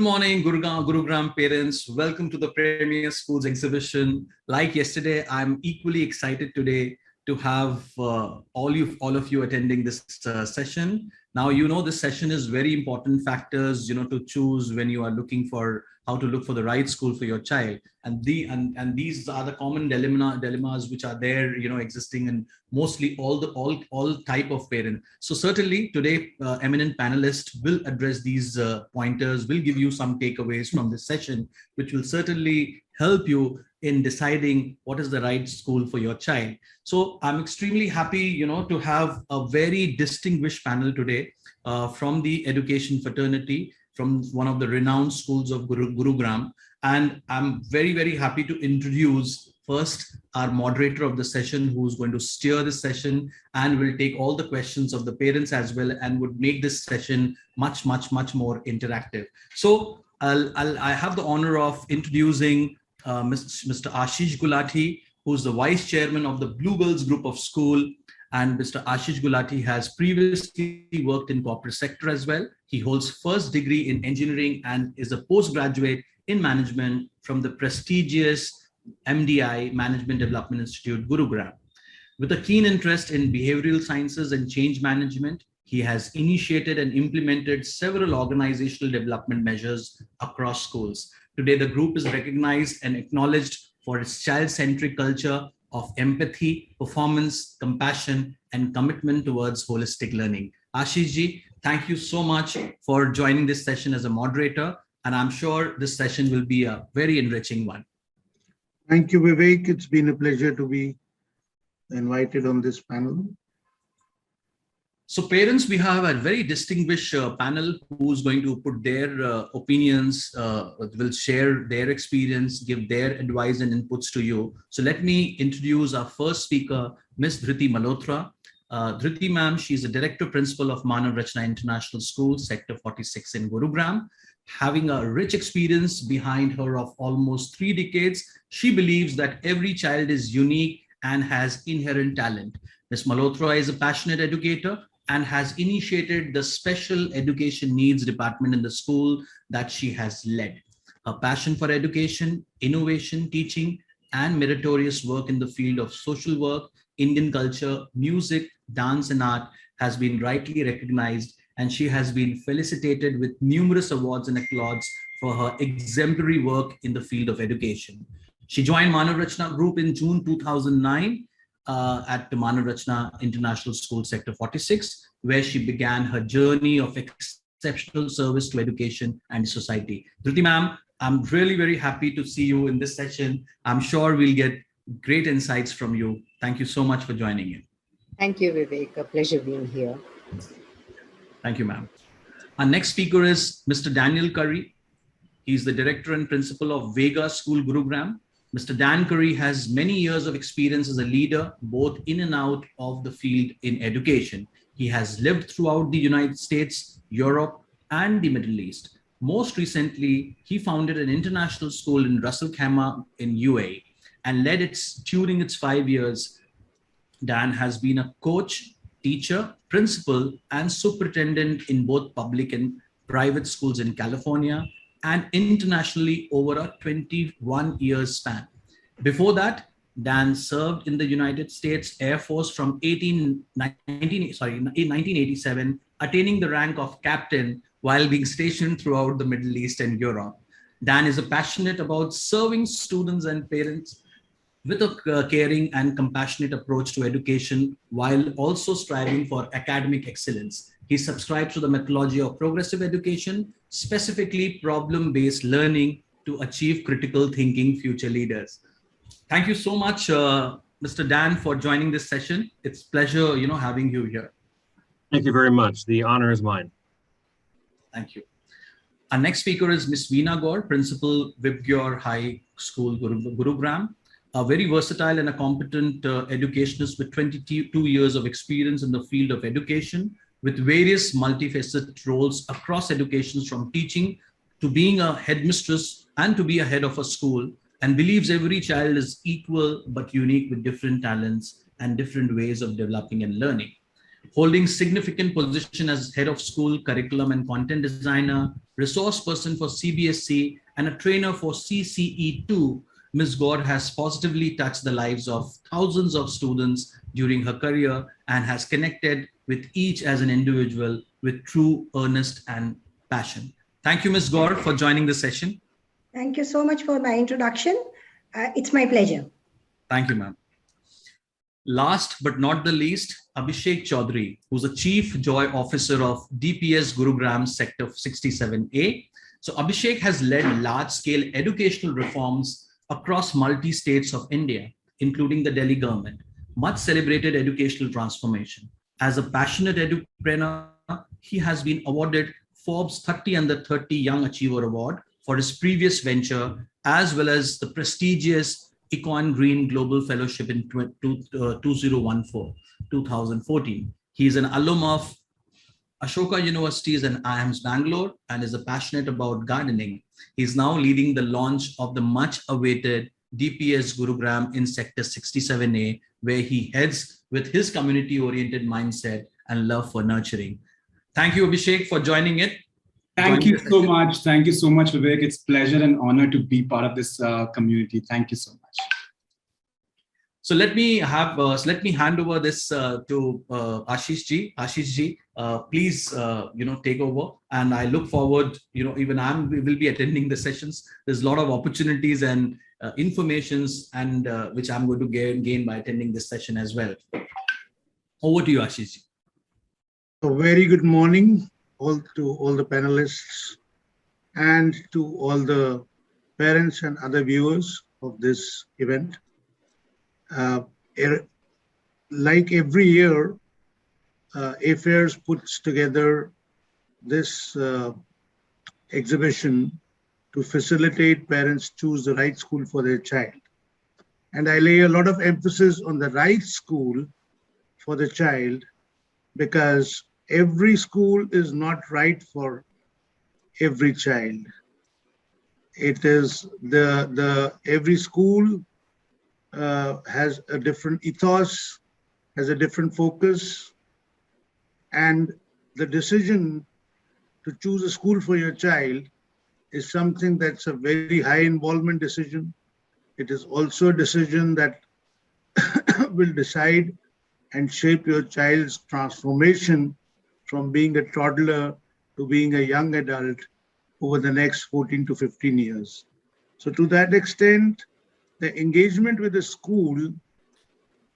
morning, Gurugram parents. Welcome to the Premier Schools exhibition. Like yesterday, I'm equally excited today to have all of you attending this session. Now, this session is very important factors, to choose when you are looking for how to look for the right school for your child. And these are the common dilemmas which are there, existing in mostly all type of parents. So certainly today, eminent panelists will address these pointers, will give you some takeaways from this session, which will certainly help you in deciding what is the right school for your child. So I'm extremely happy, to have a very distinguished panel today from the education fraternity, from one of the renowned schools of Gurugram. And I'm very, very happy to introduce first our moderator of the session, who's going to steer this session and will take all the questions of the parents as well and would make this session much, much, much more interactive. So I have the honor of introducing Mr. Ashish Gulati, who's the vice chairman of the Bluebells group of school. And Mr. Ashish Gulati has previously worked in corporate sector as well. He holds first degree in engineering and is a postgraduate in management from the prestigious MDI, Management Development Institute, Gurugram. With a keen interest in behavioral sciences and change management, he has initiated and implemented several organizational development measures across schools. Today, the group is recognized and acknowledged for its child-centric culture of empathy, performance, compassion, and commitment towards holistic learning. Ashish ji, thank you so much for joining this session as a moderator, and I'm sure this session will be a very enriching one. Thank you, Vivek. It's been a pleasure to be invited on this panel. So parents, we have a very distinguished panel who's going to put their opinions, will share their experience, give their advice and inputs to you. So let me introduce our first speaker, Ms. Dhriti Malhotra. Dhriti ma'am, she's the director principal of Manav Rachna International School, Sector 46 in Gurugram. Having a rich experience behind her of almost 3 decades, she believes that every child is unique and has inherent talent. Ms. Malhotra is a passionate educator and has initiated the Special Education Needs Department in the school that she has led. Her passion for education, innovation, teaching, and meritorious work in the field of social work, Indian culture, music, dance, and art has been rightly recognized, and she has been felicitated with numerous awards and accolades for her exemplary work in the field of education. She joined Manav Rachna Group in June 2009 at the Manav Rachna International School, Sector 46, where she began her journey of exceptional service to education and society. Dhriti ma'am, I'm really very happy to see you in this session. I'm sure we'll get great insights from you. Thank you so much for joining in. Thank you, Vivek. A pleasure being here. Thank you, ma'am. Our next speaker is Mr. Daniel Curry. He's the director and principal of Vega School, Gurugram. Mr. Dan Curry has many years of experience as a leader, both in and out of the field in education. He has lived throughout the United States, Europe, and the Middle East. Most recently, he founded an international school in Ras Al Khaimah in UAE and led during its 5 years. Dan has been a coach, teacher, principal, and superintendent in both public and private schools in California and internationally over a 21-year span. Before that, Dan served in the United States Air Force from 1987, attaining the rank of captain while being stationed throughout the Middle East and Europe. Dan is passionate about serving students and parents with a caring and compassionate approach to education while also striving for academic excellence. He subscribes to the methodology of progressive education, specifically problem-based learning to achieve critical thinking future leaders. Thank you so much, Mr. Dan, for joining this session. It's a pleasure, having you here. Thank you very much. The honor is mine. Thank you. Our next speaker is Ms. Veena Gaur, Principal, Vibgyor High School, Gurugram. A very versatile and a competent educationist with 22 years of experience in the field of education, with various multifaceted roles across education, from teaching to being a headmistress and to be a head of a school, and believes every child is equal but unique with different talents and different ways of developing and learning. Holding significant position as head of school, curriculum and content designer, resource person for CBSE, and a trainer for CCE2, Ms. Gaur has positively touched the lives of thousands of students during her career and has connected with each as an individual with true earnest and passion. Thank you, Ms. Gaur, for joining the session. Thank you so much for my introduction. It's my pleasure. Thank you, ma'am. Last but not the least, Abhishek Chaudhary, who's the Chief Joy Officer of DPS Gurugram Sector 67A. So Abhishek has led large-scale educational reforms across multi-states of India, including the Delhi government, much celebrated educational transformation. As a passionate edupreneur, he has been awarded Forbes 30 Under 30 Young Achiever Award for his previous venture, as well as the prestigious Econ Green Global Fellowship in 2014. He is an alum of Ashoka University's and IIM's Bangalore and is passionate about gardening. He is now leading the launch of the much-awaited DPS Gurugram in Sector 67A, where he heads with his community-oriented mindset and love for nurturing. Thank you, Abhishek, for joining it. Thank you so much. Thank you so much, Vivek. It's a pleasure and honor to be part of this community. Thank you so much. So let me hand over this to Ashish ji. Ashish ji, please take over. And I look forward. Even we will be attending the sessions. There's a lot of opportunities and informations and which I'm going to gain by attending this session as well. Over to you, Ashish ji. A very good morning to all the panelists and to all the parents and other viewers of this event. Like every year, Affairs puts together this exhibition to facilitate parents choose the right school for their child. And I lay a lot of emphasis on the right school for the child because every school is not right for every child. It is every school has a different ethos, has a different focus, and the decision to choose a school for your child is something that's a very high involvement decision. It is also a decision that will decide and shape your child's transformation from being a toddler to being a young adult over the next 14 to 15 years. So to that extent, the engagement with the school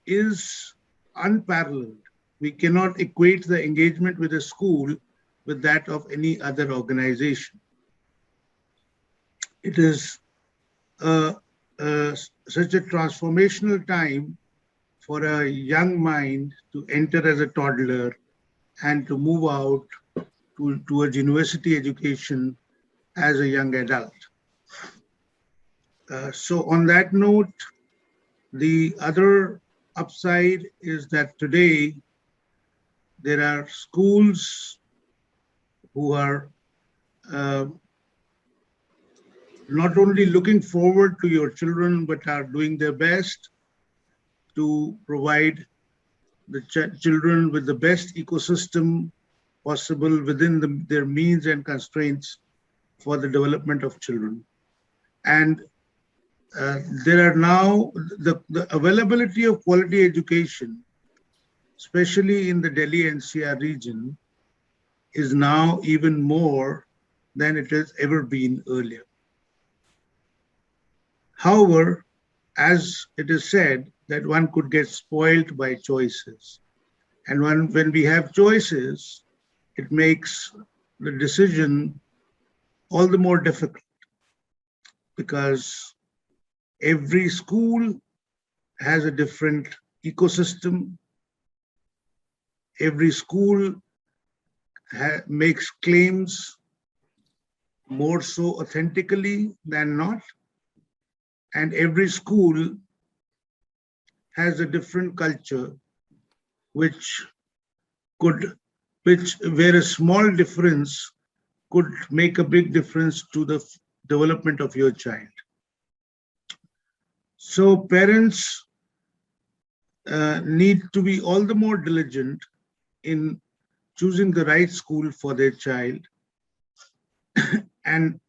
is unparalleled. We cannot equate the engagement with a school with that of any other organization. It is such a transformational time for a young mind to enter as a toddler and to move out towards university education as a young adult. So on that note, the other upside is that today there are schools who are not only looking forward to your children, but are doing their best to provide the children with the best ecosystem possible within their means and constraints for the development of children. And there are now the availability of quality education, especially in the Delhi NCR region, is now even more than it has ever been earlier. However, as it is said, that one could get spoiled by choices. And when we have choices, it makes the decision all the more difficult because every school has a different ecosystem. Every school makes claims more so authentically than not. And every school has a different culture, where a small difference could make a big difference to the development of your child. So parents need to be all the more diligent in choosing the right school for their child. And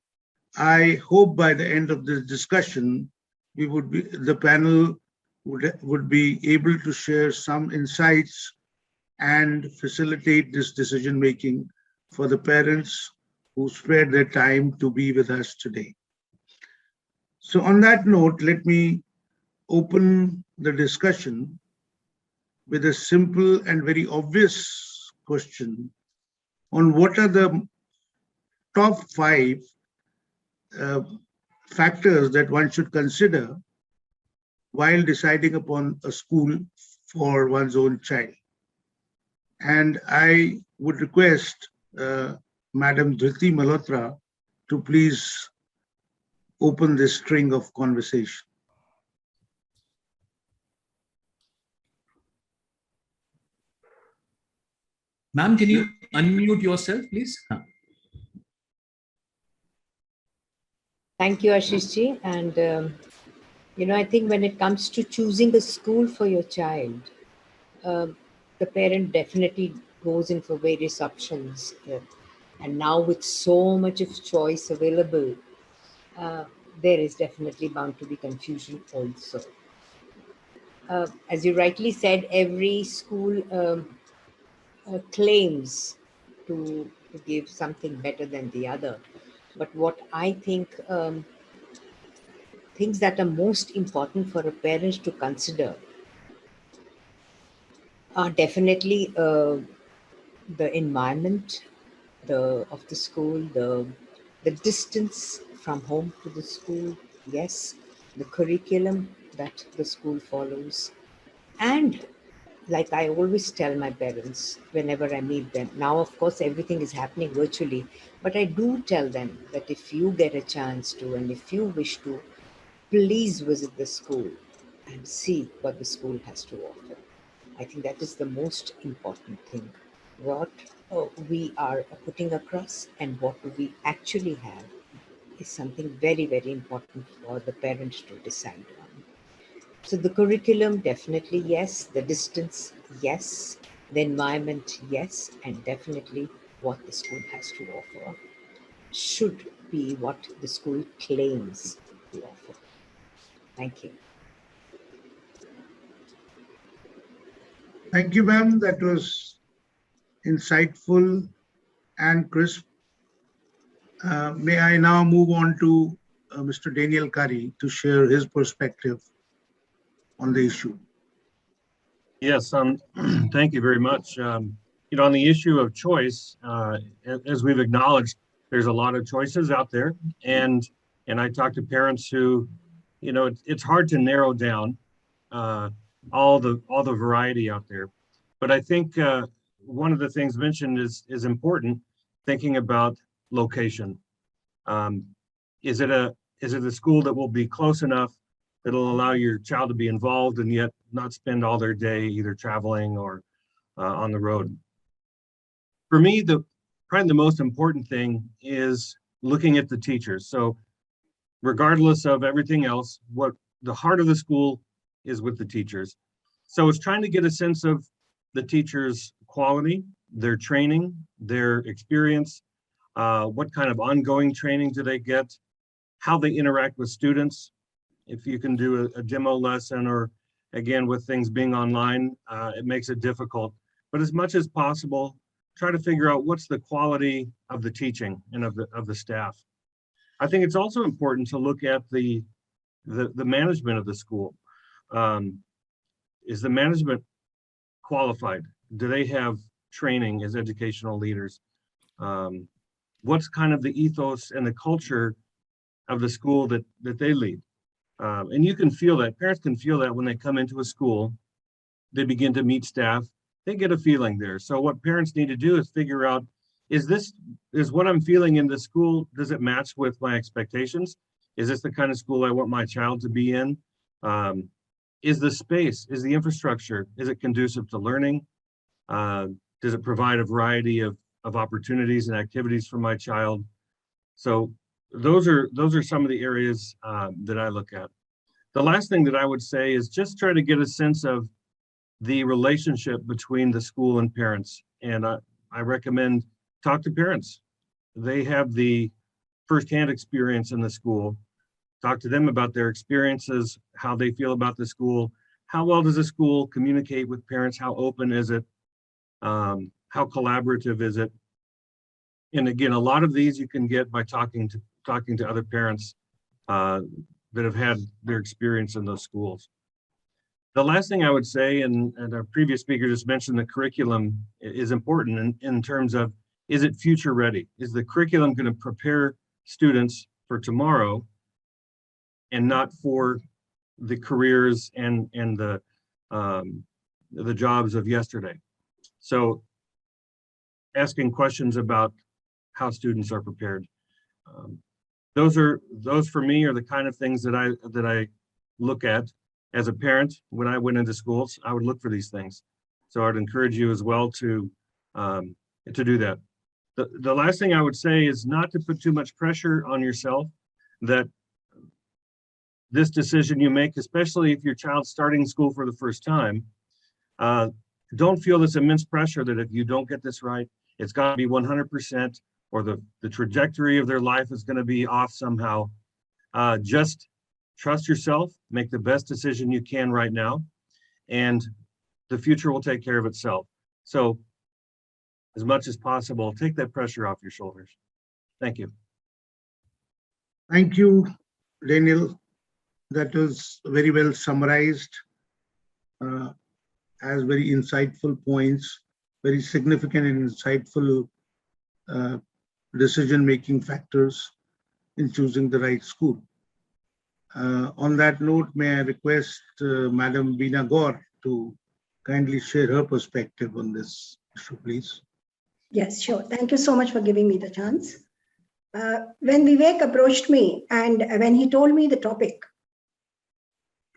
I hope by the end of this discussion, the panel would be able to share some insights and facilitate this decision making for the parents who spared their time to be with us today. So on that note, let me open the discussion with a simple and very obvious question on what are the top 5 factors that one should consider while deciding upon a school for one's own child. And I would request Madam Dhriti Malhotra to please open this string of conversation. Ma'am, can you unmute yourself, please? Thank you, Ashishji. And, I think when it comes to choosing a school for your child, the parent definitely goes in for various options. And now with so much of choice available, there is definitely bound to be confusion also. As you rightly said, every school claims to give something better than the other. But what I think, things that are most important for a parent to consider are definitely the environment of the school, the distance from home to the school, yes, the curriculum that the school follows, and like I always tell my parents whenever I meet them, now of course everything is happening virtually, but I do tell them that if you get a chance to and if you wish to, please visit the school and see what the school has to offer. I think that is the most important thing. What we are putting across and what do we actually have is something very, very important for the parents to decide on. So the curriculum, definitely yes. The distance, yes. The environment, yes. And definitely what the school has to offer should be what the school claims to offer. Thank you. Thank you, ma'am. That was insightful and crisp. May I now move on to Mr. Daniel Curry to share his perspective on the issue. Yes, thank you very much. On the issue of choice, as we've acknowledged, there's a lot of choices out there, and I talk to parents who, it's hard to narrow down all the variety out there. But I think one of the things mentioned is important. Thinking about location. Is it a school that will be close enough that'll allow your child to be involved and yet not spend all their day either traveling or on the road? For me, probably the most important thing is looking at the teachers. So regardless of everything else, what the heart of the school is with the teachers. So it's trying to get a sense of the teachers' quality, their training, their experience, what kind of ongoing training do they get, how they interact with students. If you can do a demo lesson, or again, with things being online, it makes it difficult. But as much as possible, try to figure out what's the quality of the teaching and of the staff. I think it's also important to look at the management of the school. Is the management qualified? Do they have training as educational leaders? What's kind of the ethos and the culture of the school that they lead? And you can feel that, parents can feel that when they come into a school, they begin to meet staff, they get a feeling there. So what parents need to do is figure out, is what I'm feeling in the school, does it match with my expectations? Is this the kind of school I want my child to be in? Is the space, is the infrastructure, is it conducive to learning? Does it provide a variety of opportunities and activities for my child? So those are some of the areas that I look at. The last thing that I would say is just try to get a sense of the relationship between the school and parents. And I recommend talk to parents. They have the firsthand experience in the school. Talk to them about their experiences, how they feel about the school, how well does the school communicate with parents, how open is it, how collaborative is it? And again, a lot of these you can get by talking to other parents that have had their experience in those schools. The last thing I would say, and our previous speaker just mentioned, the curriculum is important in terms of, is it future ready? Is the curriculum going to prepare students for tomorrow and not for the careers and the jobs of yesterday? So asking questions about how students are prepared. Those for me are the kind of things that I look at as a parent. When I went into schools, I would look for these things. So I'd encourage you as well to do that. The last thing I would say is not to put too much pressure on yourself, that this decision you make, especially if your child's starting school for the first time, don't feel this immense pressure that if you don't get this right, it's got to be 100%, or the trajectory of their life is going to be off somehow. Just trust yourself, make the best decision you can right now, and the future will take care of itself. So as much as possible, take that pressure off your shoulders. Thank you. Thank you, Daniel. That was very well summarized, as very insightful points, very significant and insightful decision-making factors in choosing the right school. On that note, may I request Madam Beena Gaur to kindly share her perspective on this issue, please. Yes, sure. Thank you so much for giving me the chance. When Vivek approached me and when he told me the topic,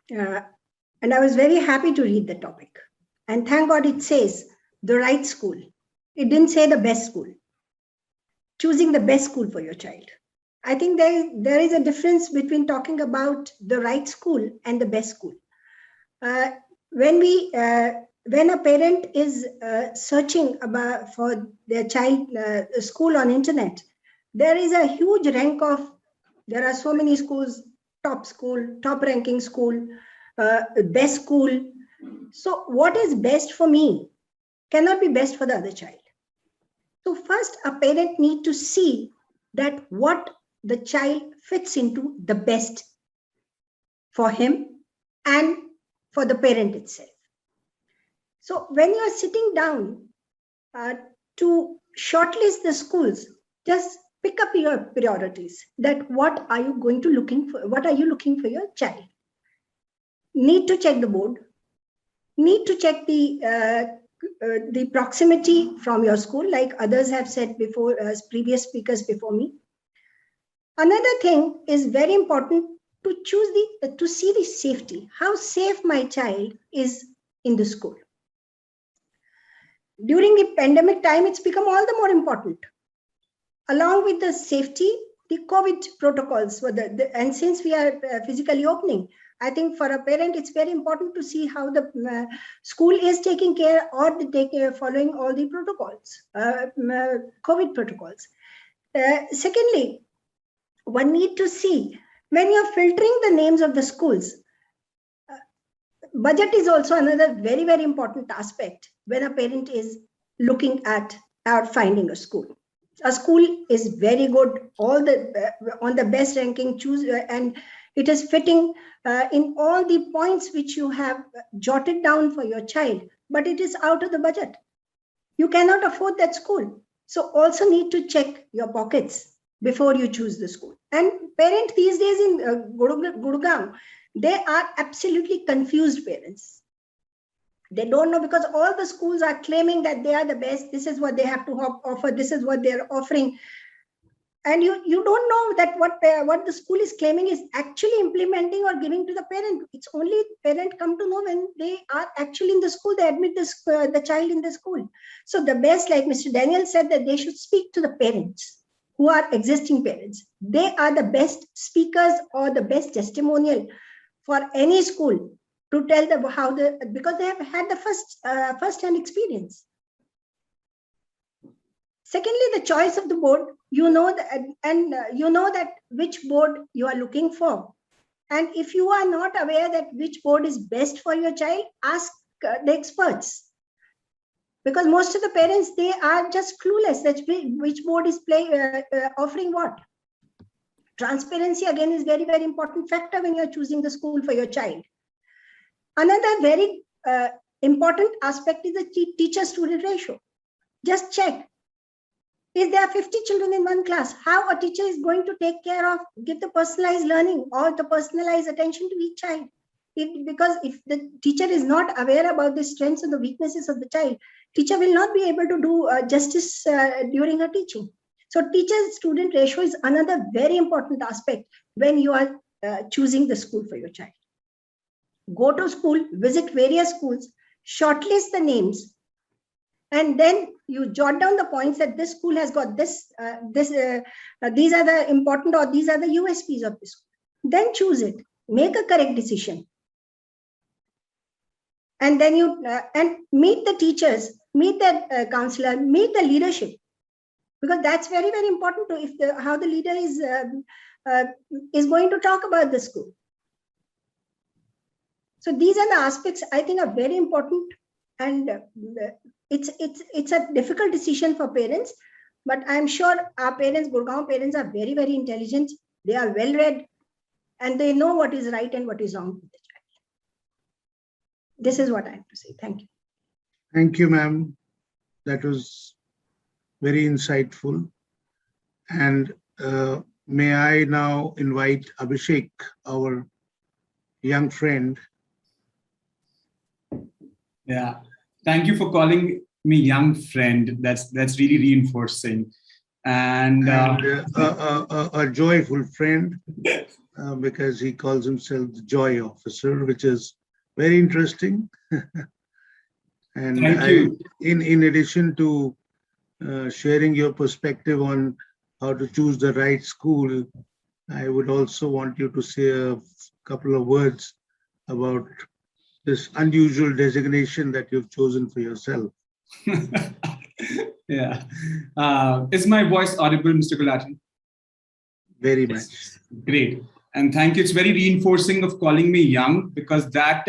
and I was very happy to read the topic. And thank God it says the right school. It didn't say the best school. Choosing the best school for your child. I think there is a difference between talking about the right school and the best school. When a parent is searching for their child school on internet, there is a huge rank of, there are so many schools, top ranking school, best school. So what is best for me cannot be best for the other child. So first, a parent needs to see that what the child fits into the best for him and for the parent itself. So when you are sitting down to shortlist the schools, just pick up your priorities. That what are you looking for your child? Need to check the board. Need to check the proximity from your school, like others have said before, as previous speakers before me. Another thing is very important to to see the safety, how safe my child is in the school. During the pandemic time, it's become all the more important. Along with the safety, the COVID protocols were and since we are physically opening, I think for a parent, it's very important to see how the school is taking care or following all the protocols, COVID protocols. Secondly, one need to see when you're filtering the names of the schools, budget is also another very, very important aspect when a parent is looking at or finding a school. A school is very good, on the best ranking, and it is fitting in all the points which you have jotted down for your child, but it is out of the budget. You cannot afford that school. So also need to check your pockets before you choose the school. And parents these days in Gurgaon, they are absolutely confused parents. They don't know, because all the schools are claiming that they are the best. This is what they have to offer. This is what they're offering. And you don't know that what the school is claiming is actually implementing or giving to the parent. It's only parent come to know when they are actually in the school, they admit the child in the school. So the best, like Mr. Daniel said, that they should speak to the parents who are existing parents. They are the best speakers or the best testimonial for any school to tell them because they have had the first-hand experience. Secondly, the choice of the board, you know that which board you are looking for. And if you are not aware that which board is best for your child, ask the experts. Because most of the parents, they are just clueless that which board is offering what. Transparency, again, is very, very important factor when you're choosing the school for your child. Another very important aspect is the teacher-student ratio. Just check. If there are 50 children in one class, how a teacher is going to take care of, give the personalized learning or the personalized attention to each child? Because if the teacher is not aware about the strengths and the weaknesses of the child, teacher will not be able to do justice during her teaching. So teacher-student ratio is another very important aspect when you are choosing the school for your child. Go to school, visit various schools, shortlist the names, and then you jot down the points that this school has got this, these are the important or these are the USPs of this school. Then choose it, make a correct decision. And then you and meet the teachers, meet the counselor, meet the leadership, because that's very, very important to how the leader is going to talk about the school. So these are the aspects I think are very important, and it's a difficult decision for parents, but I'm sure our parents, Gurgaon parents, are very, very intelligent. They are well read, and they know what is right and what is wrong with the child. This is what I have to say. Thank you. Thank you, ma'am. That was very insightful. And may I now invite Abhishek, our young friend. Yeah, thank you for calling me young friend. That's really reinforcing. And a joyful friend, because he calls himself the Joy Officer, which is very interesting. And thank you. In addition to sharing your perspective on how to choose the right school, I would also want you to say a couple of words about this unusual designation that you've chosen for yourself. Yeah. Is my voice audible, Mr. Gulati? Very much. Great. And thank you. It's very reinforcing of calling me young, because that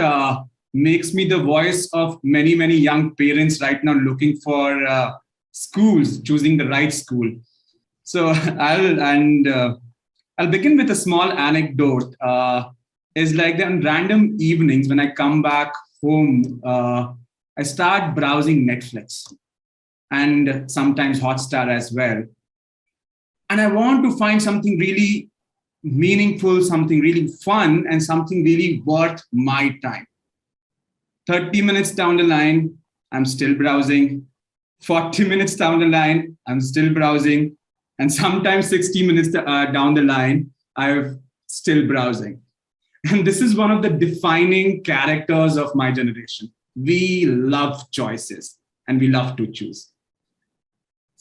makes me the voice of many, many young parents right now looking for schools, choosing the right school. So I'll begin with a small anecdote. It's like that on random evenings when I come back home, I start browsing Netflix and sometimes Hotstar as well. And I want to find something really meaningful, something really fun, and something really worth my time. 30 minutes down the line, I'm still browsing. 40 minutes down the line, I'm still browsing. And sometimes 60 minutes down the line, I'm still browsing. And this is one of the defining characters of my generation. We love choices and we love to choose.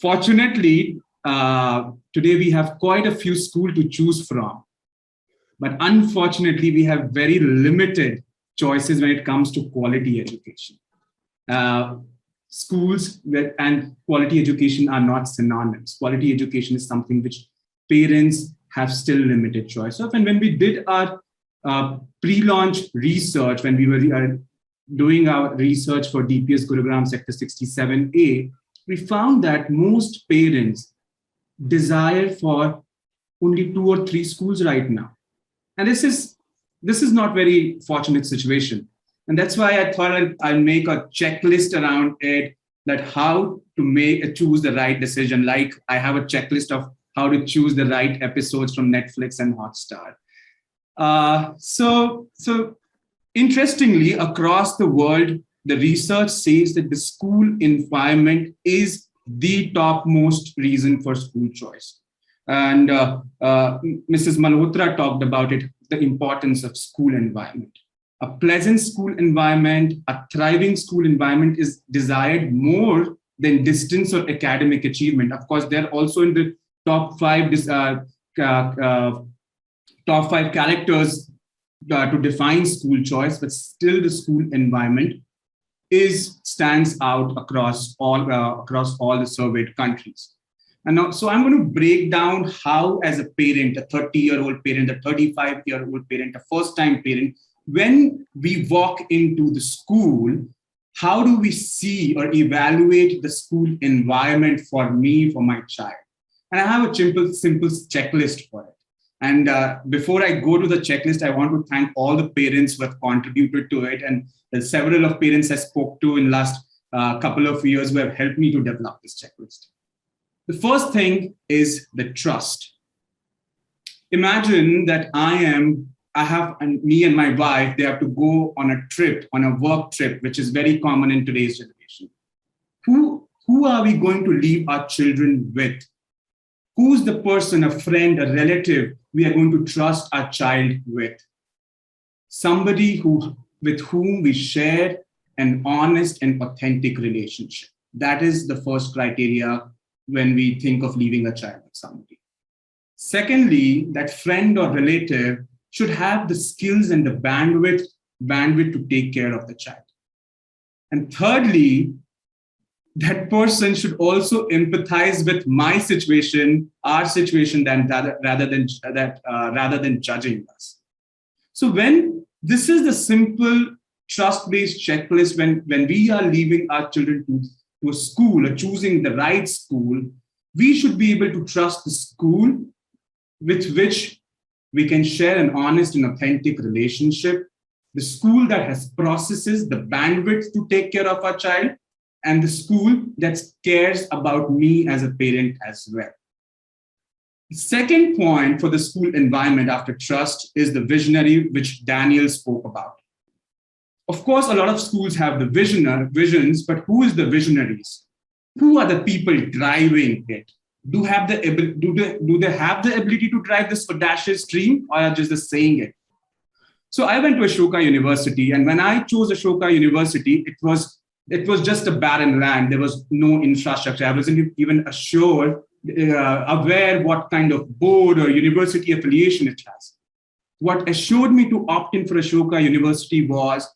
Fortunately, today we have quite a few schools to choose from. But unfortunately, we have very limited choices when it comes to quality education. Schools and quality education are not synonyms. Quality education is something which parents have still limited choice of. And when we did our pre-launch research, when we were doing our research for DPS Gurugram Sector 67A, we found that most parents desire for only 2 or 3 schools right now. And this is not very fortunate situation. And that's why I thought I'll make a checklist around it, that how to choose the right decision. Like I have a checklist of how to choose the right episodes from Netflix and Hotstar. So interestingly, across the world, the research says that the school environment is the topmost reason for school choice. And Mrs. Malhotra talked about it, the importance of school environment. A pleasant school environment, a thriving school environment is desired more than distance or academic achievement. Of course, they're also in the top 5 characters to define school choice, but still the school environment stands out across all the surveyed countries. And now, so I'm going to break down how, as a parent, a 30-year-old parent, a 35-year-old parent, a first-time parent, when we walk into the school, how do we see or evaluate the school environment for me, for my child? And I have a simple checklist for it. And before I go to the checklist, I want to thank all the parents who have contributed to it. And several of parents I spoke to in the last couple of years who have helped me to develop this checklist. The first thing is the trust. Imagine that me and my wife, they have to go on a trip, on a work trip, which is very common in today's generation. Who are we going to leave our children with? Who's the person, a friend, a relative we are going to trust our child with? Somebody with whom we share an honest and authentic relationship. That is the first criteria when we think of leaving a child with somebody. Secondly, that friend or relative should have the skills and the bandwidth to take care of the child. And thirdly, that person should also empathize with my situation, our situation, rather than judging us. So when this is the simple trust-based checklist, when we are leaving our children to a school or choosing the right school, we should be able to trust the school with which we can share an honest and authentic relationship, the school that has processes, the bandwidth to take care of our child, and the school that cares about me as a parent as well. The second point for the school environment after trust is the visionary, which Daniel spoke about. Of course, a lot of schools have the visions, but who is the visionaries? Who are the people driving it? Do they have the ability to drive this audacious dream, or are just saying it? So I went to Ashoka University, and when I chose Ashoka University, it was just a barren land. There was no infrastructure. I wasn't even aware what kind of board or university affiliation it has. What assured me to opt in for Ashoka University was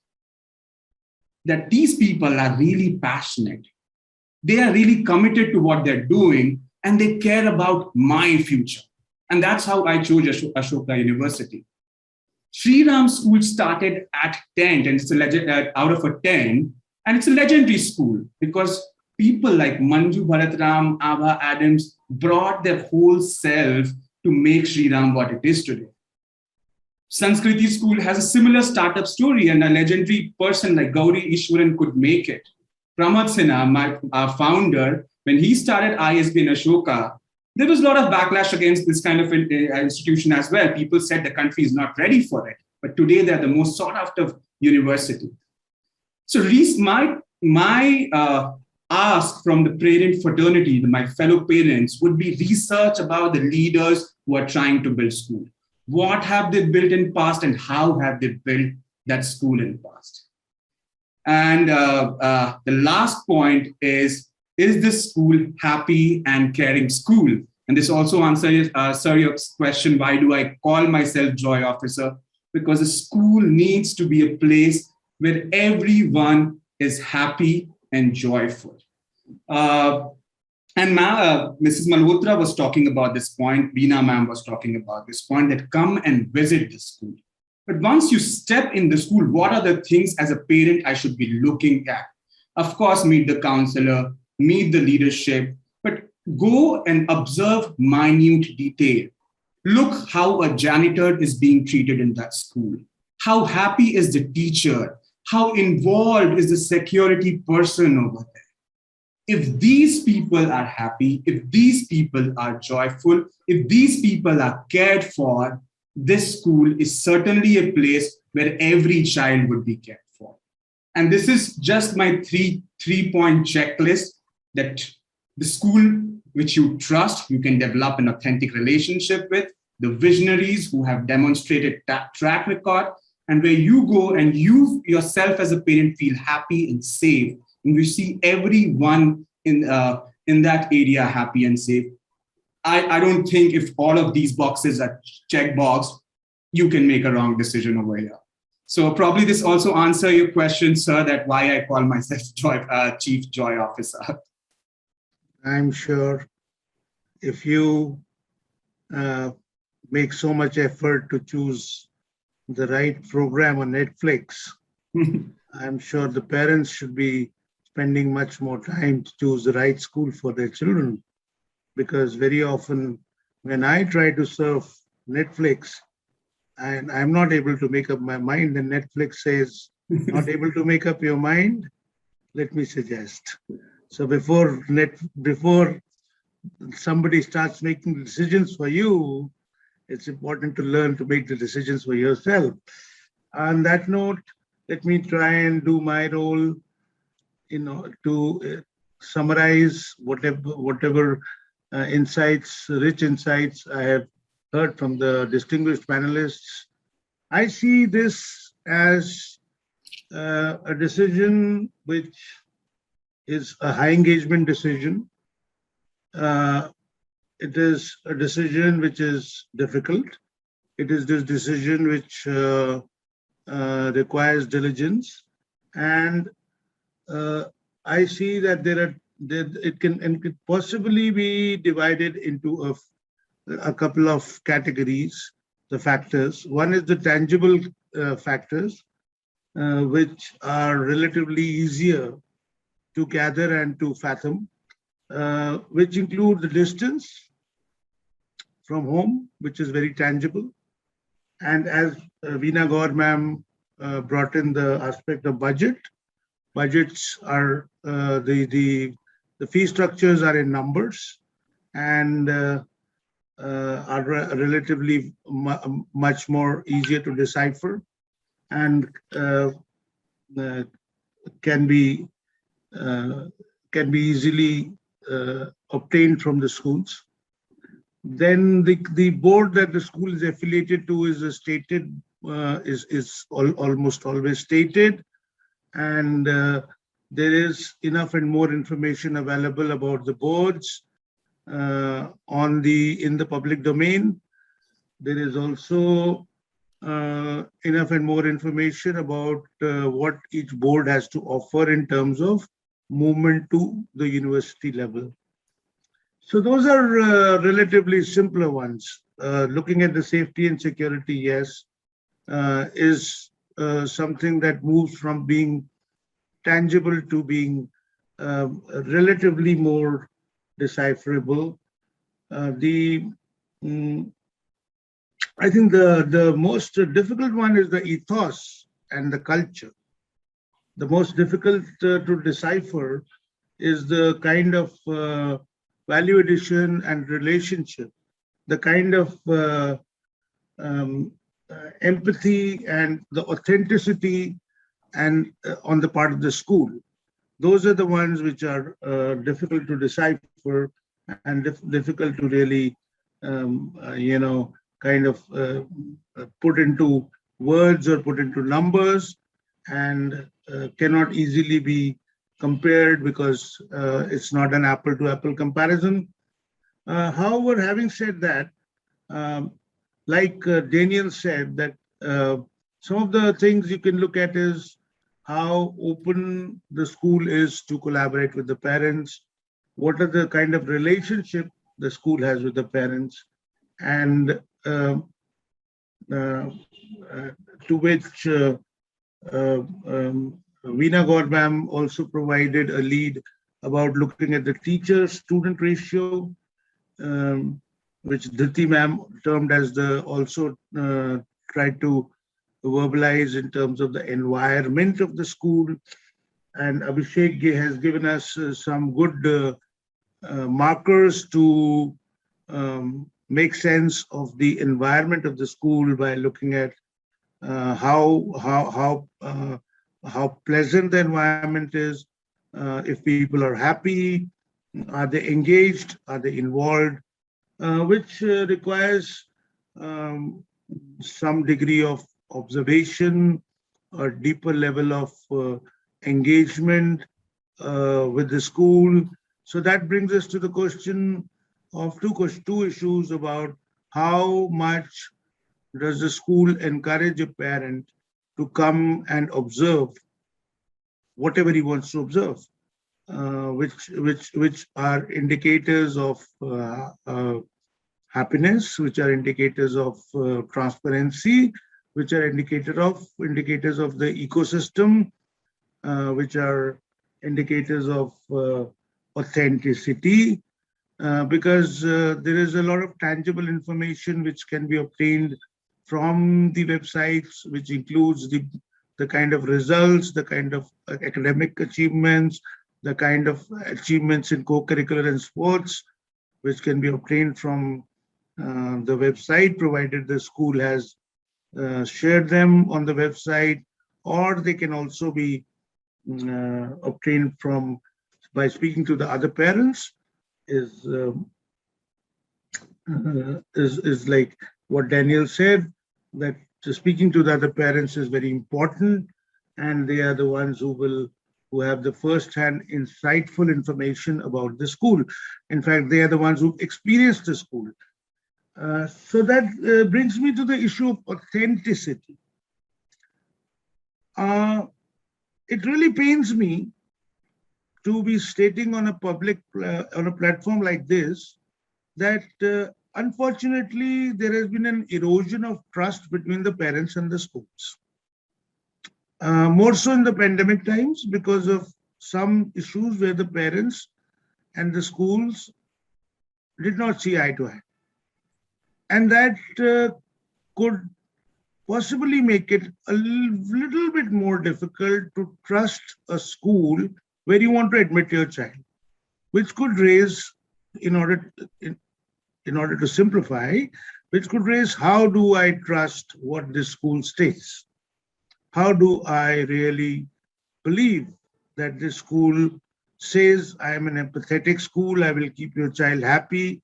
that these people are really passionate. They are really committed to what they're doing, and they care about my future. And that's how I chose Ashoka University. Sri Ram School started at 10, and it's out of a 10, and it's a legendary school because people like Manju Bharatram, Abha Adams brought their whole self to make Sri Ram what it is today. Sanskriti School has a similar startup story, and a legendary person like Gauri Ishwaran could make it. Pramod Sinha, our founder, when he started ISB in Ashoka, there was a lot of backlash against this kind of institution as well. People said the country is not ready for it, but today they're the most sought after university. So my ask from the parent fraternity, my fellow parents, would be research about the leaders who are trying to build school. What have they built in past, and how have they built that school in past? And the last point is this school happy and caring school? And this also answers your question, why do I call myself Joy Officer? Because a school needs to be a place where everyone is happy and joyful. And Mrs. Malhotra was talking about this point, Beena ma'am was talking about this point, that come and visit the school. But once you step in the school, what are the things as a parent I should be looking at? Of course, meet the counselor, meet the leadership, but go and observe minute detail. Look how a janitor is being treated in that school. How happy is the teacher? How involved is the security person over there? If these people are happy, if these people are joyful, if these people are cared for, this school is certainly a place where every child would be cared for. And this is just my three-point checklist, that the school which you trust, you can develop an authentic relationship with, the visionaries who have demonstrated that track record, and where you go and you yourself as a parent feel happy and safe, and you see everyone in that area happy and safe. I don't think if all of these boxes are checked box, you can make a wrong decision over here. So probably this also answer your question, sir, that why I call myself Chief Joy Officer. I'm sure if you make so much effort to choose the right program on Netflix, I'm sure the parents should be spending much more time to choose the right school for their children. Because very often when I try to surf Netflix and I'm not able to make up my mind, and Netflix says, not able to make up your mind, let me suggest. So before somebody starts making decisions for you, it's important to learn to make the decisions for yourself. On that note, let me try and do my role, to summarize whatever rich insights I have heard from the distinguished panelists. I see this as a decision which is a high engagement decision. It is a decision which is difficult. It is this decision which requires diligence, and I see that it can possibly be divided into a couple of categories. The factors. One is the tangible factors, which are relatively easier to gather and to fathom, which include the distance from home, which is very tangible. And as Veena Gaur ma'am brought in the aspect of budget, budgets are the fee structures are in numbers and are relatively much more easier to decipher and can be easily obtained from the schools. Then the board that the school is affiliated to is stated, almost always stated, and there is enough and more information available about the boards in the public domain. There is also enough and more information about what each board has to offer in terms of movement to the university level. So those are relatively simpler ones. Looking at the safety and security, yes, is something that moves from being tangible to being relatively more decipherable. I think the most difficult one is the ethos and the culture. The most difficult to decipher is the kind of value addition and relationship, the kind of empathy and the authenticity and on the part of the school. Those are the ones which are difficult to decipher and difficult to really, kind of put into words or put into numbers, and cannot easily be compared because it's not an apple-to-apple comparison. However, having said that, like Daniel said, that some of the things you can look at is how open the school is to collaborate with the parents, what are the kind of relationship the school has with the parents, and to which Veena Gaur ma'am also provided a lead about looking at the teacher-student ratio, which Dhriti ma'am termed as also tried to verbalize in terms of the environment of the school. And Abhishek has given us some good markers to make sense of the environment of the school by looking at how pleasant the environment is, if people are happy, are they engaged, are they involved, which requires some degree of observation, a deeper level of engagement with the school. So that brings us to the question of two issues about how much does the school encourage a parent to come and observe whatever he wants to observe, which are indicators of happiness, which are indicators of transparency, which are indicators of the ecosystem, which are indicators of authenticity, because there is a lot of tangible information which can be obtained from the websites, which includes the kind of results, the kind of academic achievements, the kind of achievements in co-curricular and sports, which can be obtained from the website, provided the school has shared them on the website, or they can also be obtained from by speaking to the other parents. Is like what Daniel said, that speaking to the other parents is very important, and they are the ones who have the first-hand insightful information about the school. In fact, they are the ones who experienced the school. So that brings me to the issue of authenticity. It really pains me to be stating on a platform like this that unfortunately there has been an erosion of trust between the parents and the schools. More so in the pandemic times, because of some issues where the parents and the schools did not see eye to eye. And that could possibly make it a little bit more difficult to trust a school where you want to admit your child, which could raise, in order to simplify, which could raise, how do I trust what this school states? How do I really believe that this school says, I am an empathetic school, I will keep your child happy,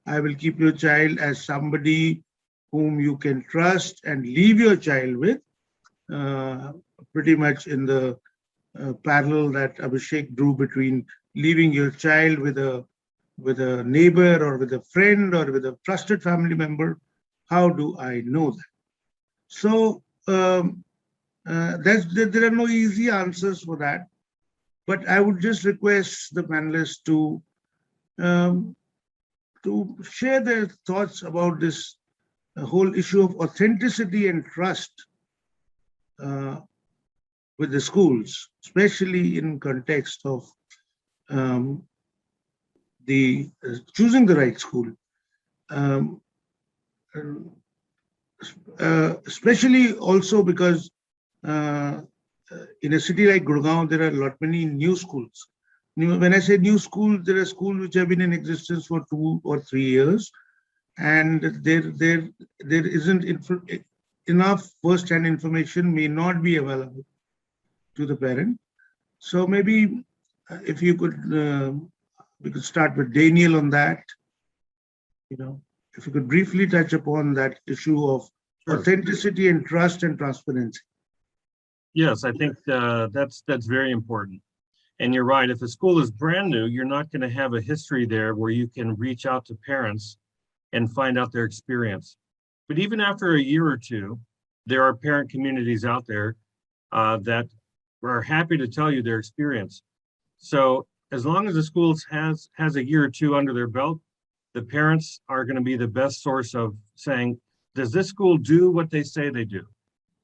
I will keep your child as somebody whom you can trust and leave your child with, pretty much in the parallel that Abhishek drew between leaving your child with a neighbor or with a friend or with a trusted family member. How do I know that? So there are no easy answers for that, but I would just request the panelists to share their thoughts about this whole issue of authenticity and trust with the schools, especially in context of the choosing the right school. Especially also because in a city like Gurgaon, there are many new schools. When I say new schools, there are schools which have been in existence for 2 or 3 years, and there isn't enough first-hand information may not be available to the parent. So maybe if you could, we could start with Daniel on that. If you could briefly touch upon that issue of authenticity and trust and transparency. Yes, I think that's very important. And you're right, if a school is brand new, you're not going to have a history there where you can reach out to parents and find out their experience. But even after a year or two, there are parent communities out there that are happy to tell you their experience. So as long as the school has a year or two under their belt, the parents are going to be the best source of saying, does this school do what they say they do?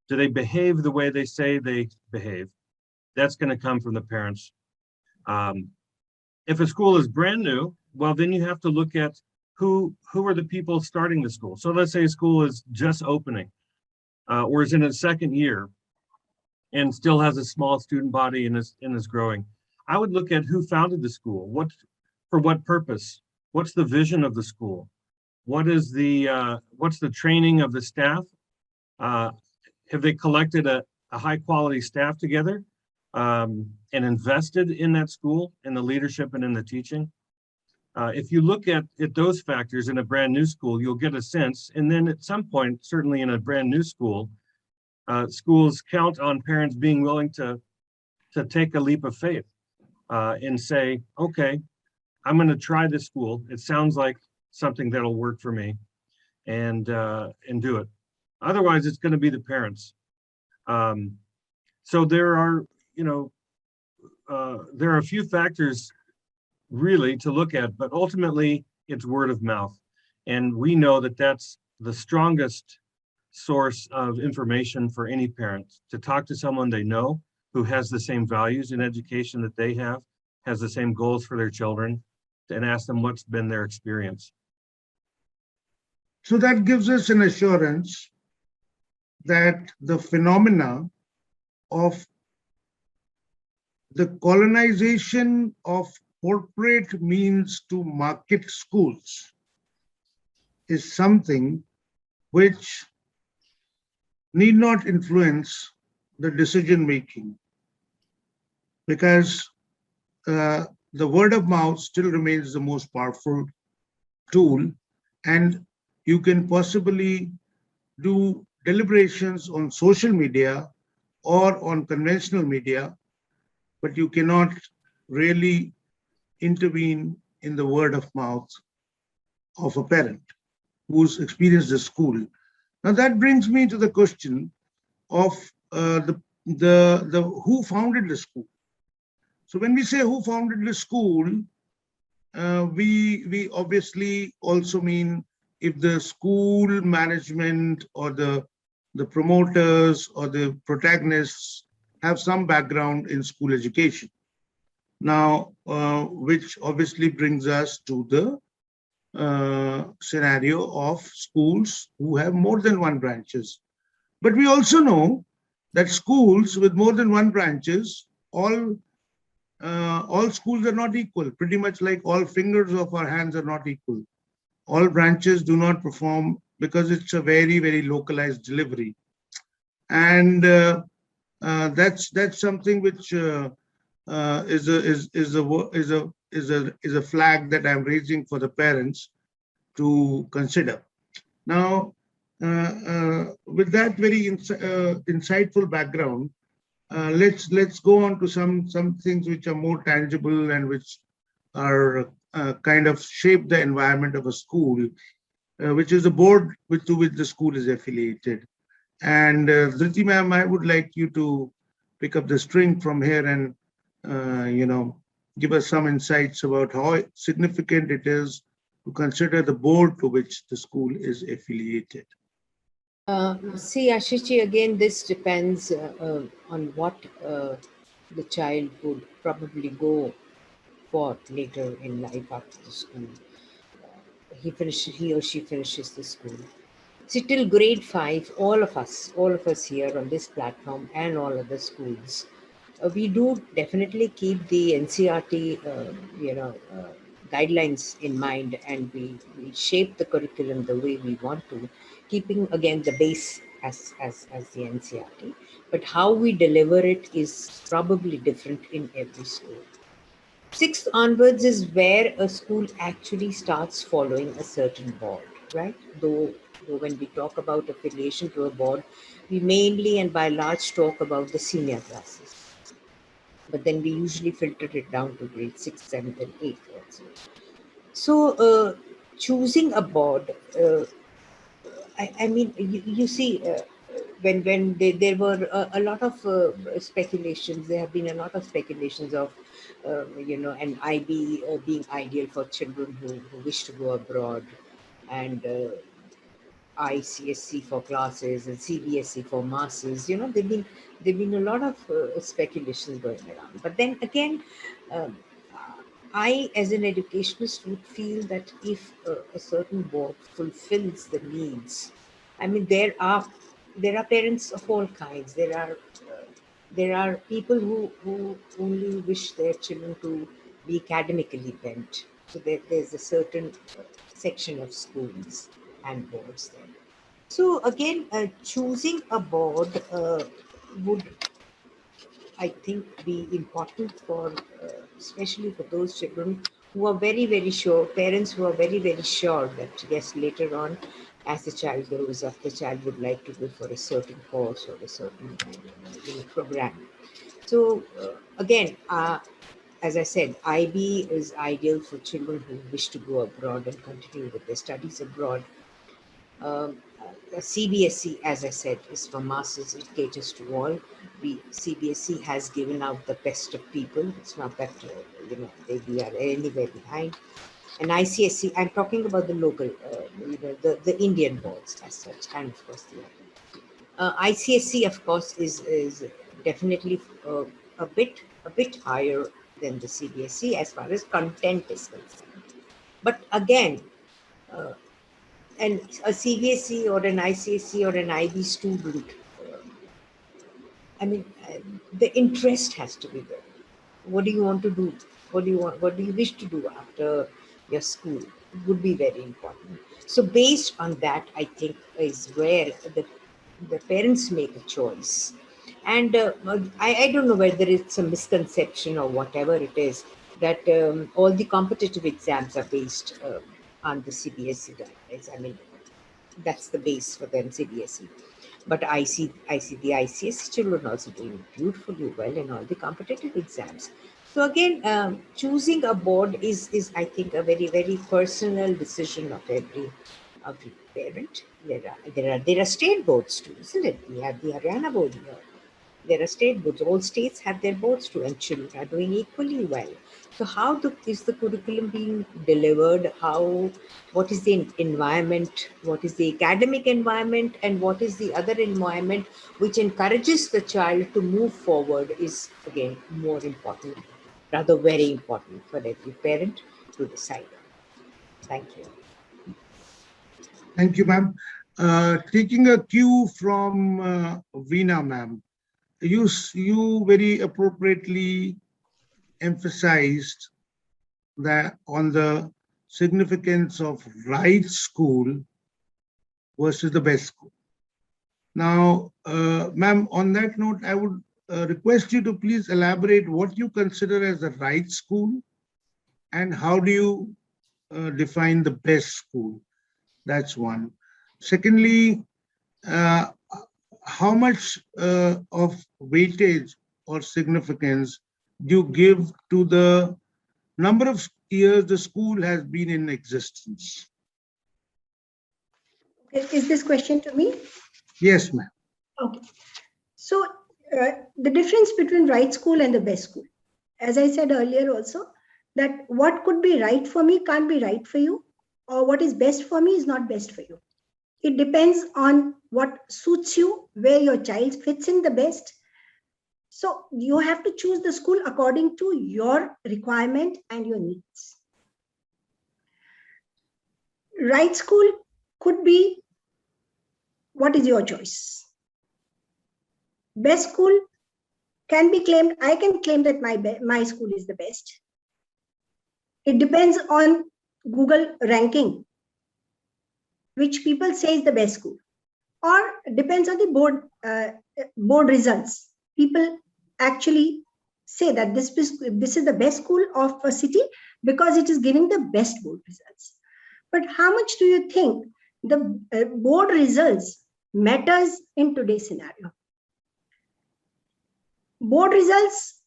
Do they behave the way they say they behave? That's going to come from the parents. If a school is brand new, well, then you have to look at who are the people starting the school. So let's say a school is just opening or is in its second year and still has a small student body and is growing. I would look at who founded the school, for what purpose, what's the vision of the school, what's the training of the staff, have they collected a high quality staff together and invested in that school, in the leadership and in the teaching. If you look at those factors in a brand new school, you'll get a sense. And then at some point, certainly in a brand new school, schools count on parents being willing to take a leap of faith and say, okay, I'm going to try this school. It sounds like something that'll work for me, and do it. Otherwise, it's going to be the parents. So there are, there are a few factors really to look at, but ultimately it's word of mouth. And we know that that's the strongest source of information for any parent, to talk to someone they know who has the same values in education that they have, has the same goals for their children, and ask them what's been their experience. So that gives us an assurance that the phenomena of the colonization of corporate means to market schools is something which need not influence the decision making, because the word of mouth still remains the most powerful tool, and you can possibly do deliberations on social media or on conventional media, but you cannot really intervene in the word of mouth of a parent who's experienced the school. Now that brings me to the question of the who founded the school. So when we say who founded the school, we obviously also mean if the school management or the promoters or the protagonists have some background in school education. Now, which obviously brings us to the scenario of schools who have more than one branches. But we also know that schools with more than one branches, all schools are not equal, pretty much like all fingers of our hands are not equal. All branches do not perform because it's a very, very localized delivery. And that's something which is a flag that I'm raising for the parents to consider. Now, with that very insightful background, let's go on to some things which are more tangible and which are kind of shape the environment of a school, which is the board to which the school is affiliated. And Dhriti ma'am, I would like you to pick up the string from here and give us some insights about how significant it is to consider the board to which the school is affiliated. See, Ashish, again, this depends on what the child would probably go for later in life after the school. He or she finishes the school. See, till grade 5, all of us here on this platform and all other schools, we do definitely keep the NCRT, guidelines in mind, and we shape the curriculum the way we want to, keeping again the base as the NCRT. But how we deliver it is probably different in every school. 6th onwards is where a school actually starts following a certain board, right? Though when we talk about affiliation to a board, we mainly and by large talk about the senior classes. But then we usually filter it down to grade 6th, 7th, and 8th also. So choosing a board, I mean, you see, when there were a lot of speculations, there have been a lot of speculations of, an IB being ideal for children who wish to go abroad, and ICSE for classes and CBSE for masses. There've been a lot of speculations going around. But then again, um, I, as an educationist, would feel that if a certain board fulfills the needs, I mean, there are parents of all kinds. There are people who only wish their children to be academically bent. So there's a certain section of schools and boards there. So again, choosing a board would, I think, be important for, especially for those children who are very, very sure, parents who are very, very sure that yes, later on, as the child grows up, the child would like to go for a certain course or a certain program. So again, as I said, IB is ideal for children who wish to go abroad and continue with their studies abroad. CBSE, as I said, is for masses. It caters to all. CBSE has given out the best of people. It's not that we are anywhere behind. And ICSE, I'm talking about the local, the Indian boards as such, and of course the other. ICSE, of course, is definitely a bit higher than the CBSE as far as content is concerned. But again, uh, and a CBSE or an ICSE or an IB student, I mean, the interest has to be there. What do you want to do? What do you wish to do after your school? It would be very important. So based on that, I think is where the parents make a choice. And I don't know whether it's a misconception or whatever it is, that all the competitive exams are based on the CBSE guidelines. I mean, that's the base for them, CBSE. But I see the ICS children also doing beautifully well in all the competitive exams. So again, choosing a board is I think a very, very personal decision of every parent. There are state boards too, isn't it? We have the Haryana board here. There are state boards. All states have their boards too, and children are doing equally well. So how is the curriculum being delivered? What is the environment? What is the academic environment? And what is the other environment which encourages the child to move forward is, again, more important, rather very important for every parent to decide on. Thank you. Thank you, ma'am. Taking a cue from Veena, ma'am, you very appropriately emphasized that on the significance of right school versus the best school. Now, ma'am, on that note, I would request you to please elaborate what you consider as the right school and how do you define the best school. That's one. Secondly, how much of weightage or significance do you give to the number of years the school has been in existence? Is this question to me? Yes, ma'am. Okay. So the difference between right school and the best school, as I said earlier also, that what could be right for me can't be right for you, or what is best for me is not best for you. It depends on what suits you, where your child fits in the best. So you have to choose the school according to your requirement and your needs. Right school could be, what is your choice? Best school can be claimed, I can claim that my school is the best. It depends on Google ranking, which people say is the best school, or depends on the board results. People actually say that this is the best school of a city because it is giving the best board results. But how much do you think the board results matters in today's scenario? Board results,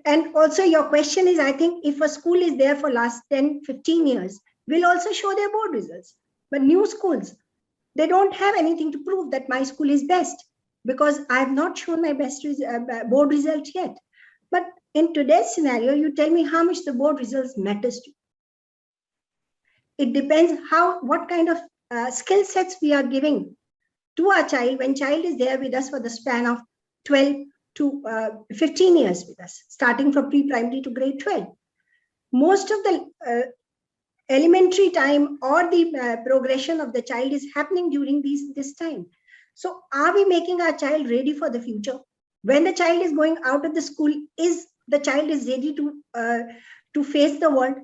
and also your question is, I think if a school is there for last 10, 15 years, will also show their board results. But new schools, they don't have anything to prove that my school is best because I have not shown my best board result yet. But in today's scenario, you tell me how much the board results matters to you. It depends what kind of skill sets we are giving to our child when child is there with us for the span of 12 to 15 years with us, starting from pre-primary to grade 12. Most of the elementary time or the progression of the child is happening during this time. So are we making our child ready for the future? When the child is going out of the school, is the child is ready to face the world?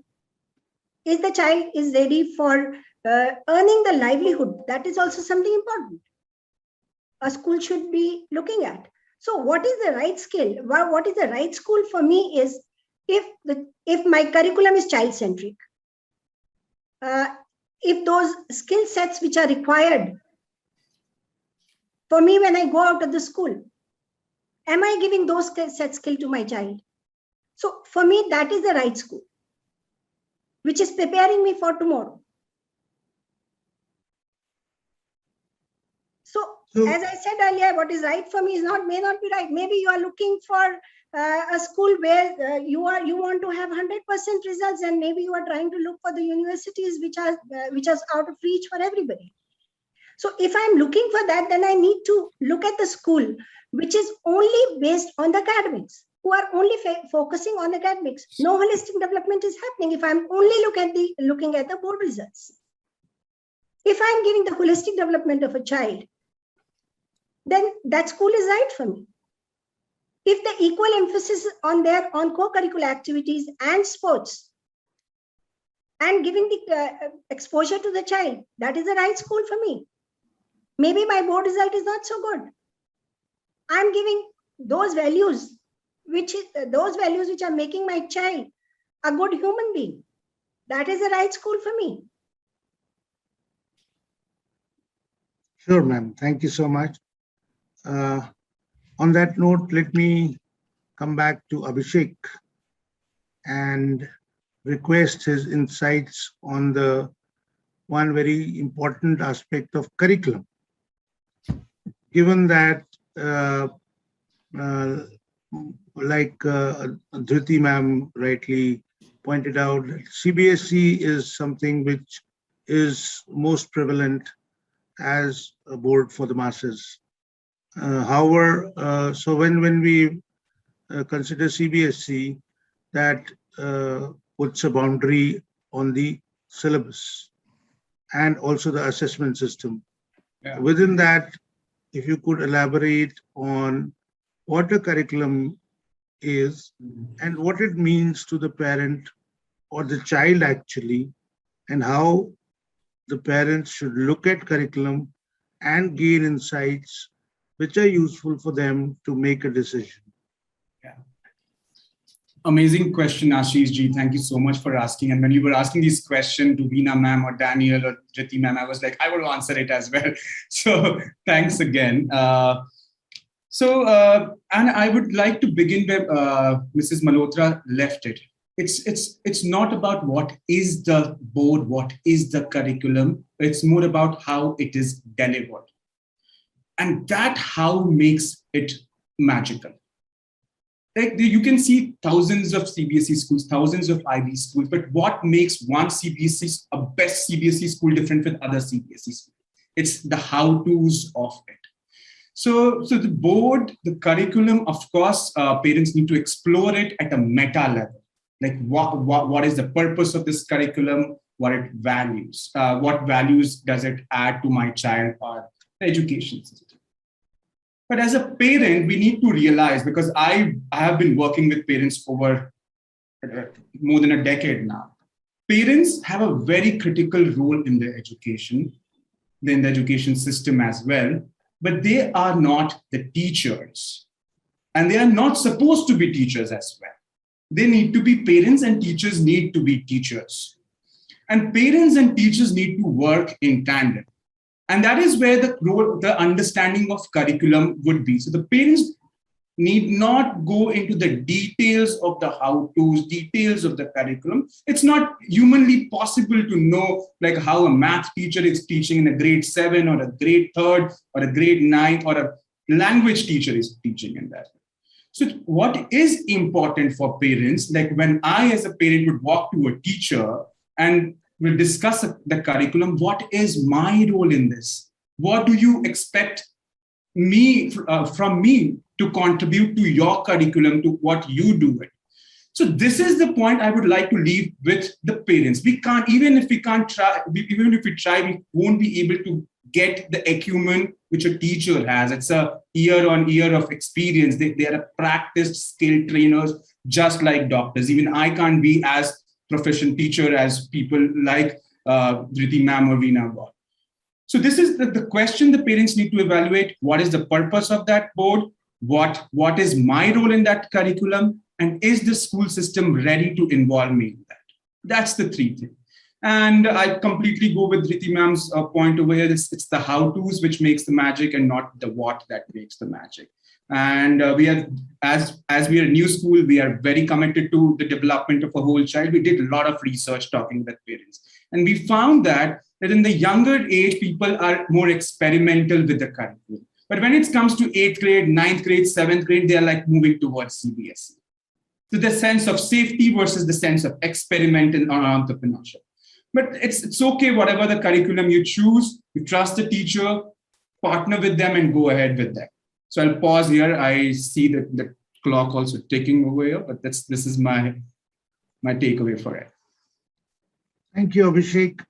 Is the child is ready for earning the livelihood? That is also something important a school should be looking at. So what is the right skill? What is the right school for me is if my curriculum is child-centric, if those skill sets which are required for me when I go out of the school, am I giving those skill to my child? So for me, that is the right school, which is preparing me for tomorrow. So, as I said earlier, what is right for me may not be right. Maybe you are looking for a school where you want to have 100% results, and maybe you are trying to look for the universities which are out of reach for everybody. So if I'm looking for that, then I need to look at the school which is only based on the academics, who are only focusing on academics. No holistic development is happening if I'm only looking at the board results. If I'm giving the holistic development of a child, then that school is right for me. If the equal emphasis on co-curricular activities and sports and giving the exposure to the child, that is the right school for me. Maybe my board result is not so good. I'm giving those values, which are making my child a good human being. That is the right school for me. sure, ma'am. Thank you so much. On that note, let me come back to Abhishek and request his insights on the one very important aspect of curriculum. Given that, like Dhriti ma'am rightly pointed out, CBSE is something which is most prevalent as a board for the masses. However, so when we consider CBSE, that puts a boundary on the syllabus and also the assessment system. Yeah. Within that, if you could elaborate on what a curriculum is and what it means to the parent or the child actually, and how the parents should look at curriculum and gain insights which are useful for them to make a decision. Amazing question, Ashish ji. Thank you so much for asking. And when you were asking this question to Veena ma'am or Daniel or Dhriti ma'am, I was like, I will answer it as well. So thanks again. And I would like to begin where Mrs. Malhotra left it. It's not about what is the board, what is the curriculum. It's more about how it is delivered. And that how makes it magical. Like you can see thousands of CBSE schools, thousands of IB schools, but what makes one CBSE, a best CBSE school different with other CBSE schools? It's the how-tos of it. So the board, the curriculum, of course, parents need to explore it at a meta level. Like what is the purpose of this curriculum? What it values? What values does it add to my child or the education system? But as a parent, we need to realize, because I have been working with parents over more than a decade now. Parents have a very critical role in their education, in the education system as well, but they are not the teachers. And they are not supposed to be teachers as well. They need to be parents, and teachers need to be teachers. And parents and teachers need to work in tandem. And that is where the understanding of curriculum would be. So the parents need not go into the details of the how-tos, details of the curriculum. It's not humanly possible to know like how a math teacher is teaching in a grade 7 or a grade 3rd or a grade 9 or a language teacher is teaching in that. So what is important for parents, like when I as a parent would walk to a teacher and we'll discuss the curriculum. What is my role in this? What do you expect from me to contribute to your curriculum, to what you do it? So this is the point I would like to leave with the parents. We can't, even if we try, we won't be able to get the acumen which a teacher has. It's a year on year of experience. They are practiced, skilled trainers, just like doctors. Even I can't be as proficient teacher as people like Dhriti ma'am or Veena got. So this is the question the parents need to evaluate. What is the purpose of that board? What is my role in that curriculum? And is the school system ready to involve me in that? That's the three things. And I completely go with Dhriti ma'am's point over here. It's the how-tos which makes the magic and not the what that makes the magic. And we are, as we are a new school, we are very committed to the development of a whole child. We did a lot of research talking with parents. And we found that in the younger age, people are more experimental with the curriculum. But when it comes to 8th grade, 9th grade, 7th grade, they are like moving towards CBSE. So the sense of safety versus the sense of experiment and entrepreneurship. But it's okay, whatever the curriculum you choose, you trust the teacher, partner with them and go ahead with that. So I'll pause here. I see that the clock also ticking over here, but this is my takeaway for it. Thank you, Abhishek.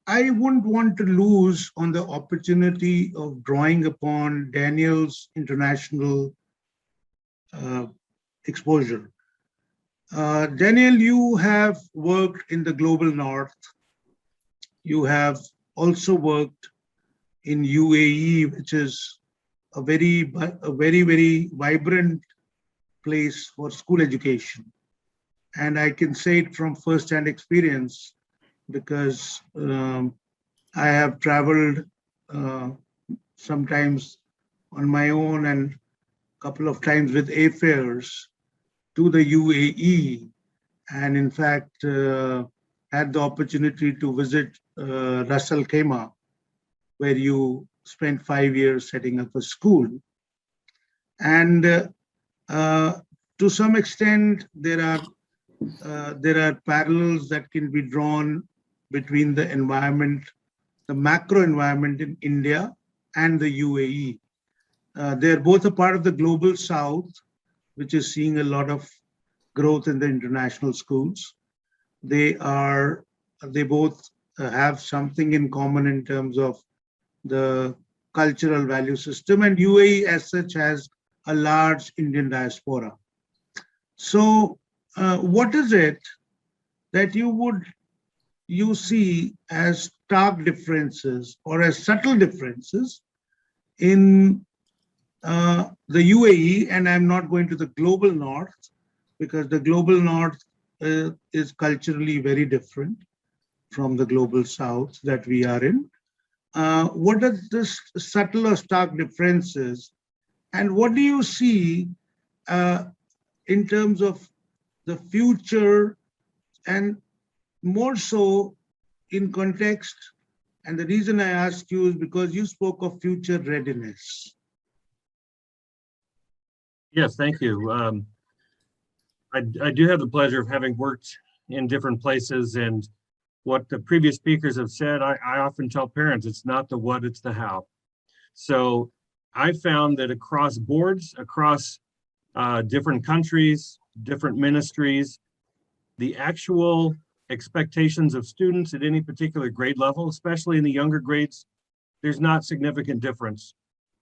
I wouldn't want to lose on the opportunity of drawing upon Daniel's international exposure. Daniel, you have worked in the global north. You have also worked in UAE, which is a very, very vibrant place for school education. And I can say it from first-hand experience because I have traveled sometimes on my own and a couple of times with airfares to the UAE, and in fact had the opportunity to visit Ras Al Khaimah, where you spent 5 years setting up a school. And to some extent, there are parallels that can be drawn between the environment, the macro environment in India and the UAE. They're both a part of the global south, which is seeing a lot of growth in the international schools. They both have something in common in terms of the cultural value system, and UAE as such has a large Indian diaspora. So what is it that you see as stark differences or as subtle differences in the UAE? And I'm not going to the global north because the global north is culturally very different from the global south that we are in. What are the subtle or stark differences, and what do you see in terms of the future, and more so in context? And the reason I ask you is because you spoke of future readiness. Yes, thank you. I do have the pleasure of having worked in different places, and what the previous speakers have said, I often tell parents, it's not the what, it's the how. So I found that across boards, across different countries, different ministries, the actual expectations of students at any particular grade level, especially in the younger grades, there's not significant difference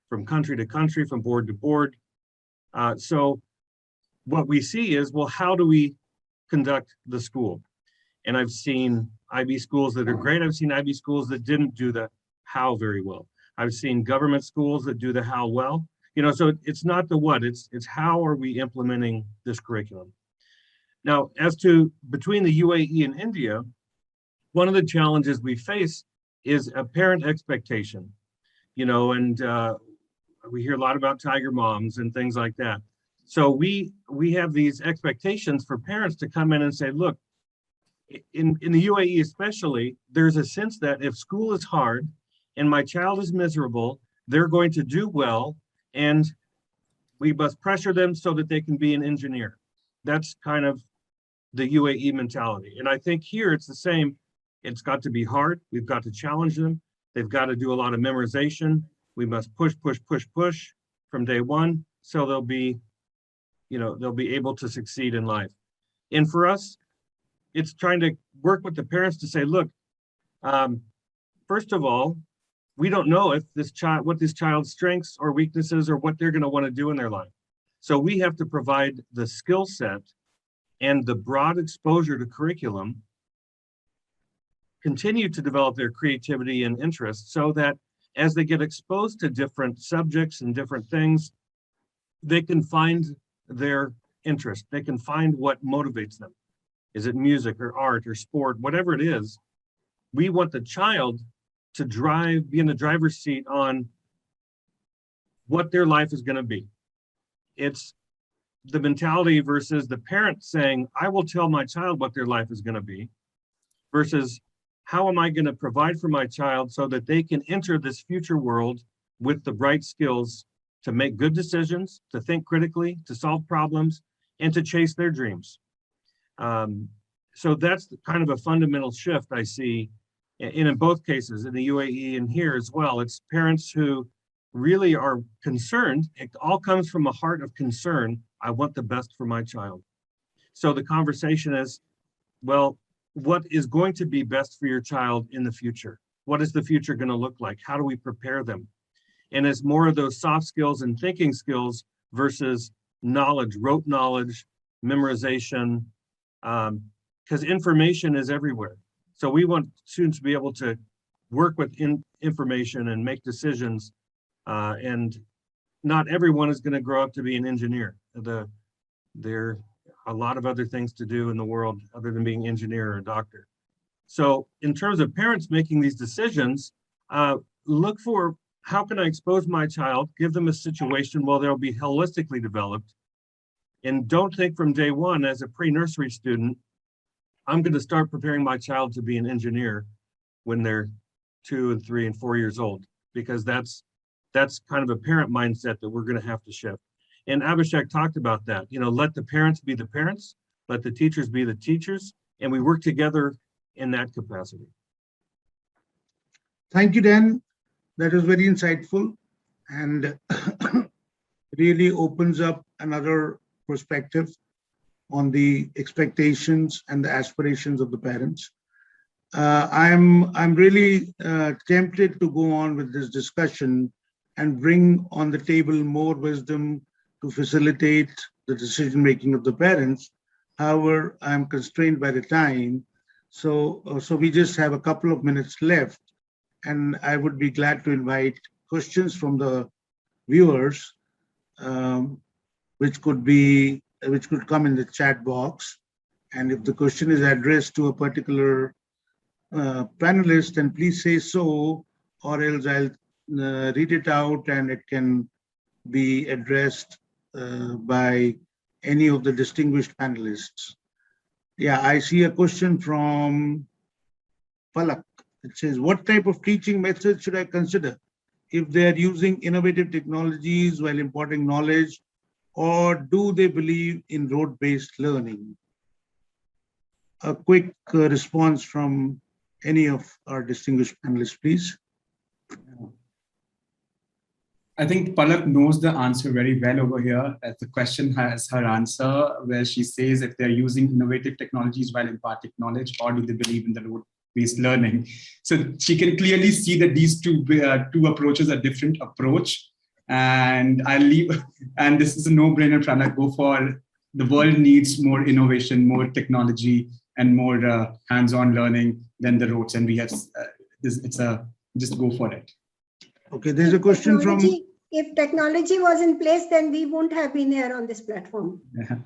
from country to country, from board to board. So what we see is, well, how do we conduct the school? And I've seen IB schools that are great. I've seen IB schools that didn't do the how very well. I've seen government schools that do the how well. You know, so it's not the what, it's how are we implementing this curriculum. Now, as to between the UAE and India, one of the challenges we face is a parent expectation, you know, and we hear a lot about tiger moms and things like that. So we have these expectations for parents to come in and say, look, in the UAE especially, there's a sense that if school is hard and my child is miserable, they're going to do well, and we must pressure them so that they can be an engineer. That's kind of the UAE mentality. And I think here it's the same. It's got to be hard. We've got to challenge them. They've got to do a lot of memorization. We must push from day one, so they'll be able to succeed in life. And for us, it's trying to work with the parents to say, look, first of all, we don't know if what this child's strengths or weaknesses or what they're going to want to do in their life. So we have to provide the skill set and the broad exposure to curriculum, continue to develop their creativity and interests so that as they get exposed to different subjects and different things, they can find their interest. They can find what motivates them. Is it music or art or sport, whatever it is? We want the child to be in the driver's seat on what their life is going to be. it's the mentality versus the parent saying, I will tell my child what their life is going to be, versus how am I going to provide for my child so that they can enter this future world with the right skills to make good decisions, to think critically, to solve problems, and to chase their dreams. So that's kind of a fundamental shift I see in both cases, in the UAE and here as well. It's parents who really are concerned. It all comes from a heart of concern. I want the best for my child. So the conversation is, well, what is going to be best for your child in the future? What is the future going to look like? How do we prepare them? And it's more of those soft skills and thinking skills versus knowledge, rote knowledge, memorization, because information is everywhere. So we want students to be able to work with information and make decisions. And not everyone is going to grow up to be an engineer. There are a lot of other things to do in the world other than being an engineer or a doctor. So in terms of parents making these decisions, look for how can I expose my child, give them a situation where they'll be holistically developed. And don't think from day one as a pre-nursery student, I'm going to start preparing my child to be an engineer when they're 2 and 3 and 4 years old, because that's kind of a parent mindset that we're going to have to shift. And Abhishek talked about that. You know, let the parents be the parents, let the teachers be the teachers, and we work together in that capacity. Thank you, Dan. That was very insightful and really opens up another perspective on the expectations and the aspirations of the parents. I'm really tempted to go on with this discussion and bring on the table more wisdom to facilitate the decision making of the parents. However, I'm constrained by the time, so we just have a couple of minutes left, and I would be glad to invite questions from the viewers, which could come in the chat box. And if the question is addressed to a particular panelist, then please say so, or else I'll read it out and it can be addressed by any of the distinguished panelists. Yeah, I see a question from Palak. It says, what type of teaching methods should I consider if they are using innovative technologies while imparting knowledge, or do they believe in rote-based learning? A quick response from any of our distinguished panelists, please. I think Palak knows the answer very well over here. As the question has her answer, where she says if they're using innovative technologies while imparting knowledge, or do they believe in the rote-based learning? So she can clearly see that these two approaches are different approach. And I'll leave, and this is a no-brainer, Pranab, go for, the world needs more innovation, more technology, and more hands-on learning than the rotes. And we have, just go for it. Okay, there's a question from... If technology was in place, then we wouldn't have been here on this platform. Yeah.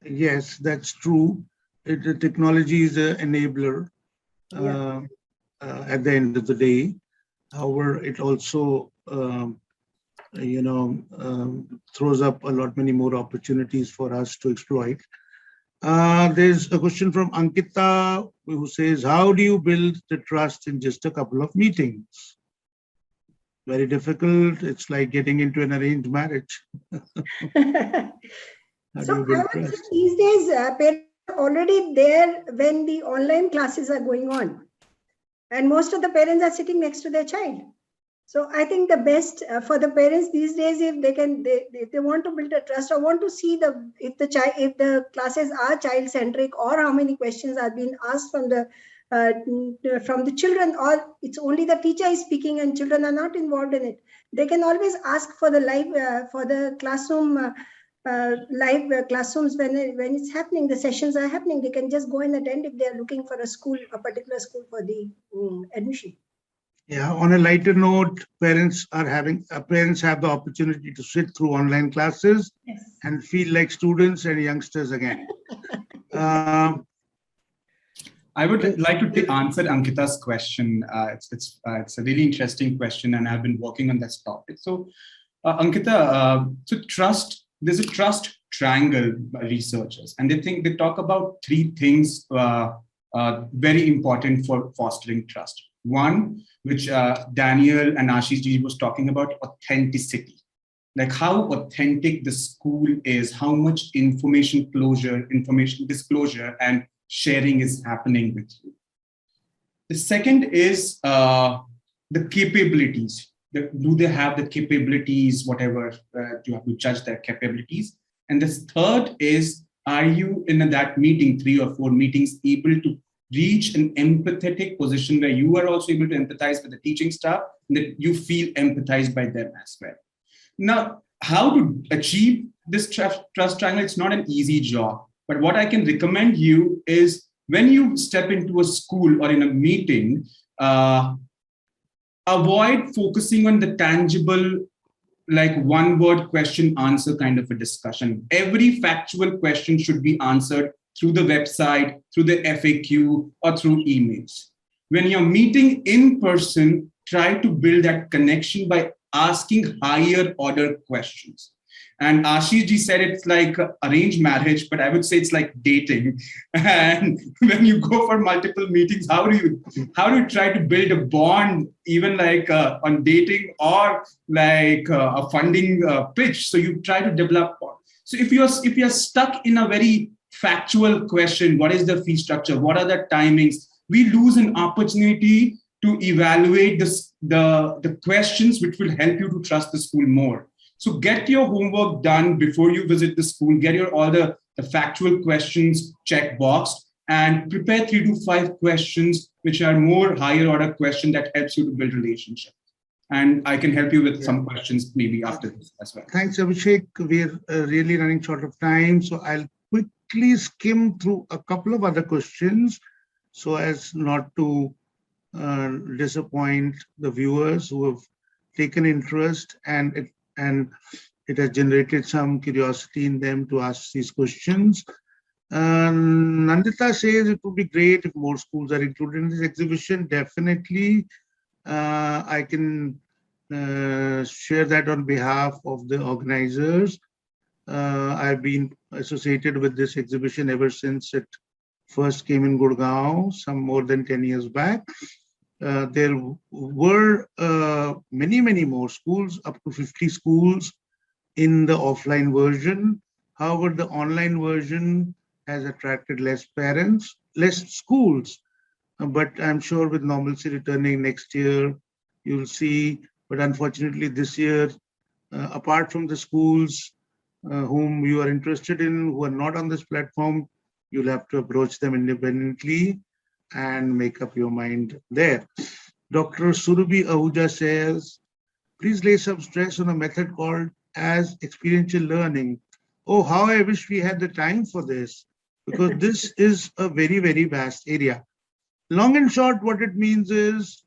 Yes, that's true. The technology is an enabler at the end of the day. However, it also throws up many more opportunities for us to exploit. There's a question from Ankita who says, how do you build the trust in just a couple of meetings? Very difficult. It's like getting into an arranged marriage. So I would say these days, parents are already there when the online classes are going on. And most of the parents are sitting next to their child. So I think the best for the parents these days, if they want to build a trust or want to see if the classes are child-centric, or how many questions are being asked from the children, or it's only the teacher is speaking and children are not involved in it, they can always ask for the live for the classroom live classrooms when it's happening, the sessions are happening. They can just go and attend if they are looking for a particular school for the admission. Yeah, on a lighter note, parents have the opportunity to sit through online classes and feel like students and youngsters again. I would like to answer Ankita's question. It's a really interesting question, and I've been working on this topic. So Ankita, so there's a trust triangle by researchers, and they talk about three things very important for fostering trust. One, which Daniel and Ashish ji was talking about, authenticity. Like how authentic the school is, how much information disclosure, and sharing is happening with you. The second is the capabilities. Do they have the capabilities, whatever, you have to judge their capabilities. And the third is, are you in that meeting, 3 or 4 meetings, able to reach an empathetic position where you are also able to empathize with the teaching staff and that you feel empathized by them as well. Now, how to achieve this trust triangle, it's not an easy job. But what I can recommend you is when you step into a school or in a meeting, avoid focusing on the tangible, like one word question answer kind of a discussion. Every factual question should be answered through the website, through the FAQ, or through emails. When you're meeting in person, try to build that connection by asking higher order questions. And Ashish ji said it's like arranged marriage, but I would say it's like dating. And when you go for multiple meetings, how do you try to build a bond, even like on dating or like a funding pitch? So you try to develop. So if you're stuck in a very factual question, what is the fee structure? What are the timings? We lose an opportunity to evaluate the questions which will help you to trust the school more. So get your homework done before you visit the school, get all the factual questions check boxed, and prepare 3 to 5 questions which are more higher order question that helps you to build relationship. And I can help you with some questions maybe after this as well. Thanks, Abhishek. We're really running short of time. So I'll quickly skim through a couple of other questions so as not to disappoint the viewers who have taken interest, and it has generated some curiosity in them to ask these questions. Nandita says it would be great if more schools are included in this exhibition. Definitely, I can share that on behalf of the organizers. I've been associated with this exhibition ever since it first came in Gurgaon, some more than 10 years back. There were many more schools, up to 50 schools in the offline version. However, the online version has attracted less parents, less schools. But I'm sure with normalcy returning next year, you'll see. But unfortunately, this year, apart from the schools whom you are interested in, who are not on this platform, you'll have to approach them independently and make up your mind there. Dr. Surabhi Ahuja says, please lay some stress on a method called as experiential learning. Oh, how I wish we had the time for this, because this is a very vast area. Long and short, what it means is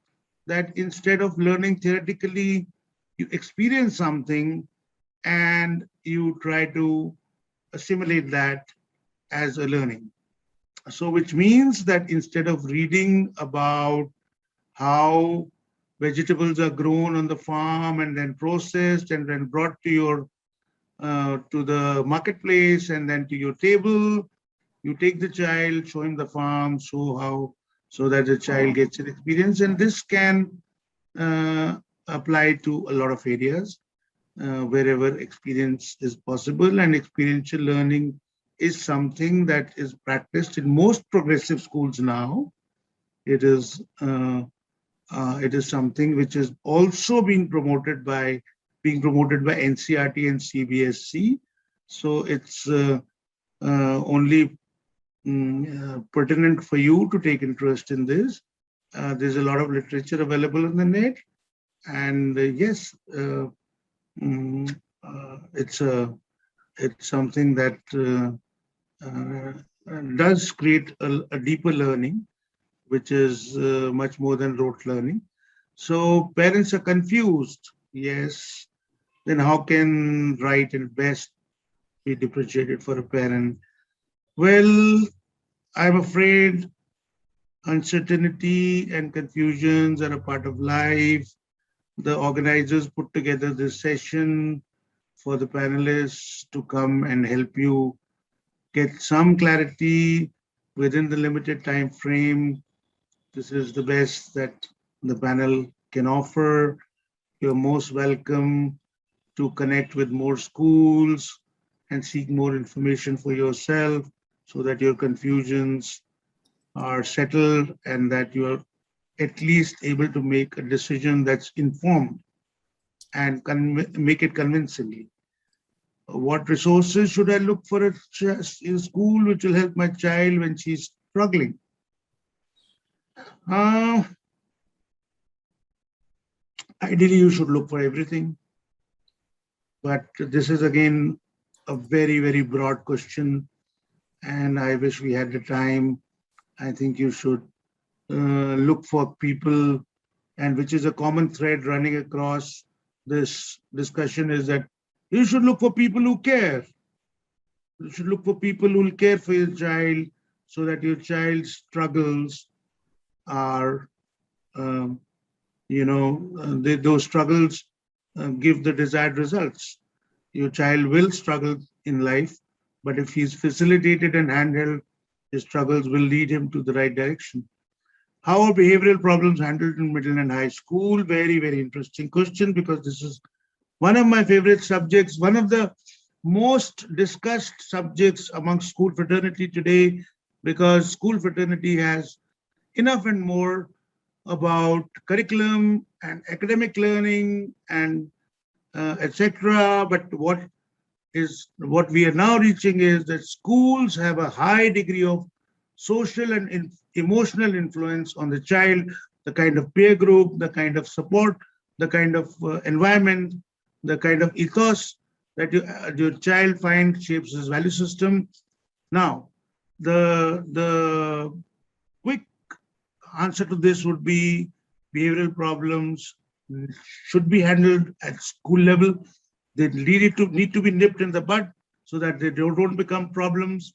that instead of learning theoretically, you experience something and you try to assimilate that as a learning. So which means that instead of reading about how vegetables are grown on the farm and then processed and then brought to your to the marketplace and then to your table, you take the child, show him the farm, so that the child gets an experience. And this can apply to a lot of areas wherever experience is possible, and experiential learning is something that is practiced in most progressive schools now. It is something which is also being promoted by NCERT and CBSE. So it's only pertinent for you to take interest in this. There's a lot of literature available on the net, and yes, it's something that does create a deeper learning, which is much more than rote learning. So parents are confused. Yes, then how can right and best be differentiated for a parent? Well, I'm afraid uncertainty and confusions are a part of life. the organizers put together this session for the panelists to come and help you get some clarity within the limited time frame. This is the best that the panel can offer. You're most welcome to connect with more schools and seek more information for yourself so that your confusions are settled and that you are at least able to make a decision that's informed and make it convincingly. What resources should I look for in school which will help my child when she's struggling? Ideally, you should look for everything. But this is again a very, very broad question. And I wish we had the time. I think you should look for people, and which is a common thread running across this discussion is that you should look for people who care. You should look for people who will care for your child so that your child's struggles are, those struggles give the desired results. Your child will struggle in life, but if he's facilitated and handheld, his struggles will lead him to the right direction. How are behavioral problems handled in middle and high school? Very, very interesting question, because this is one of my favorite subjects, one of the most discussed subjects among school fraternity today, because school fraternity has enough and more about curriculum and academic learning and etc. But what we are now reaching is that schools have a high degree of social and emotional influence on the child, the kind of peer group, the kind of support, the kind of environment, the kind of ethos that your child finds shapes his value system. Now, the quick answer to this would be behavioral problems should be handled at school level. They need to be nipped in the bud so that they don't become problems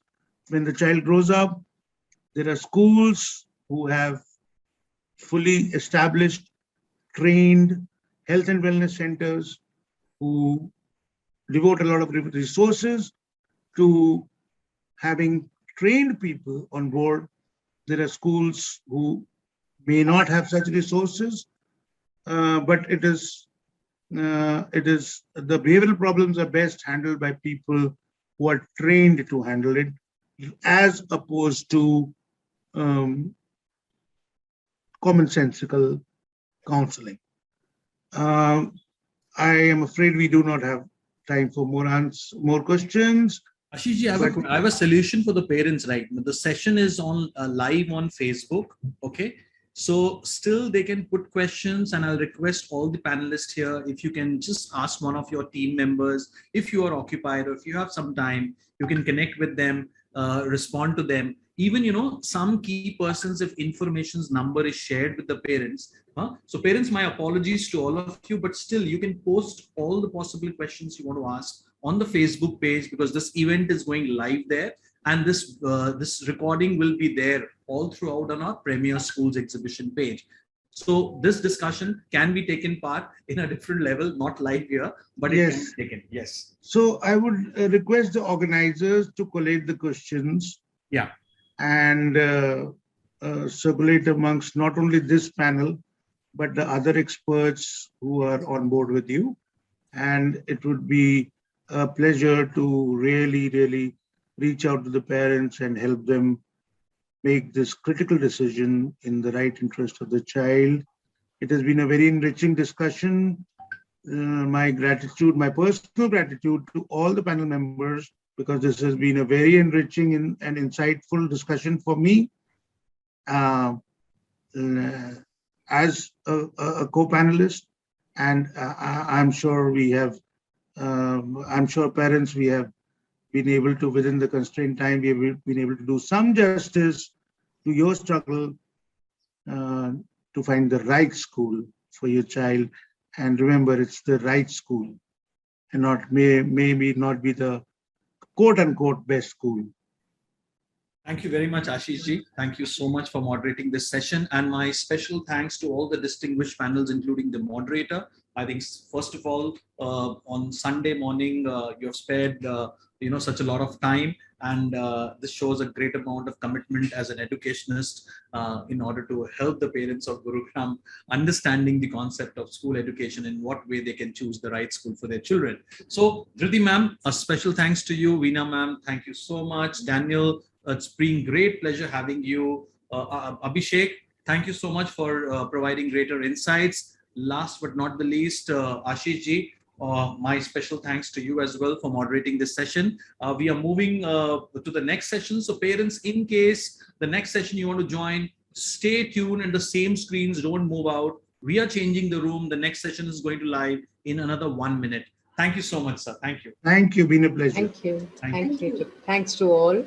when the child grows up. There are schools who have fully established, trained health and wellness centers who devote a lot of resources to having trained people on board. There are schools who may not have such resources, but it is the behavioral problems are best handled by people who are trained to handle it, as opposed to commonsensical counseling. I am afraid we do not have time for more questions. Ashishji, I have a solution for the parents, right? The session is on live on Facebook. Okay. So still they can put questions, and I'll request all the panelists here, if you can just ask one of your team members, if you are occupied or if you have some time, you can connect with them, respond to them. Even, some key persons, if information's number is shared with the parents. So parents, my apologies to all of you, but still you can post all the possible questions you want to ask on the Facebook page, because this event is going live there. And this recording will be there all throughout on our Premier Schools exhibition page. So this discussion can be taken part in a different level, not live here, but it can be taken. Yes. So I would request the organizers to collate the questions. Yeah. And circulate amongst not only this panel, but the other experts who are on board with you. And it would be a pleasure to really, really reach out to the parents and help them make this critical decision in the right interest of the child. It has been a very enriching discussion. My personal gratitude to all the panel members, because this has been a very enriching and insightful discussion for me. As a co-panelist, and I'm sure parents, we have been able to, within the constrained time, we have been able to do some justice to your struggle to find the right school for your child. And remember, it's the right school, and maybe not be the quote unquote best school. Thank you very much, Ashish ji. Thank you so much for moderating this session. And my special thanks to all the distinguished panels, including the moderator. I think, first of all, on Sunday morning, you have spared, such a lot of time. And this shows a great amount of commitment as an educationist in order to help the parents of Gurugram understanding the concept of school education, in what way they can choose the right school for their children. So, Dhriti ma'am, a special thanks to you. Veena ma'am, thank you so much. Daniel, it's been great pleasure having you. Abhishek, thank you so much for providing greater insights. Last but not the least, Ashish ji, my special thanks to you as well for moderating this session. We are moving to the next session. So parents, in case the next session you want to join, stay tuned and the same screens, don't move out. We are changing the room. The next session is going to live in another 1 minute. Thank you so much, sir. Thank you. Thank you. Been a pleasure. Thank you. Thank Thank you. Thanks to all.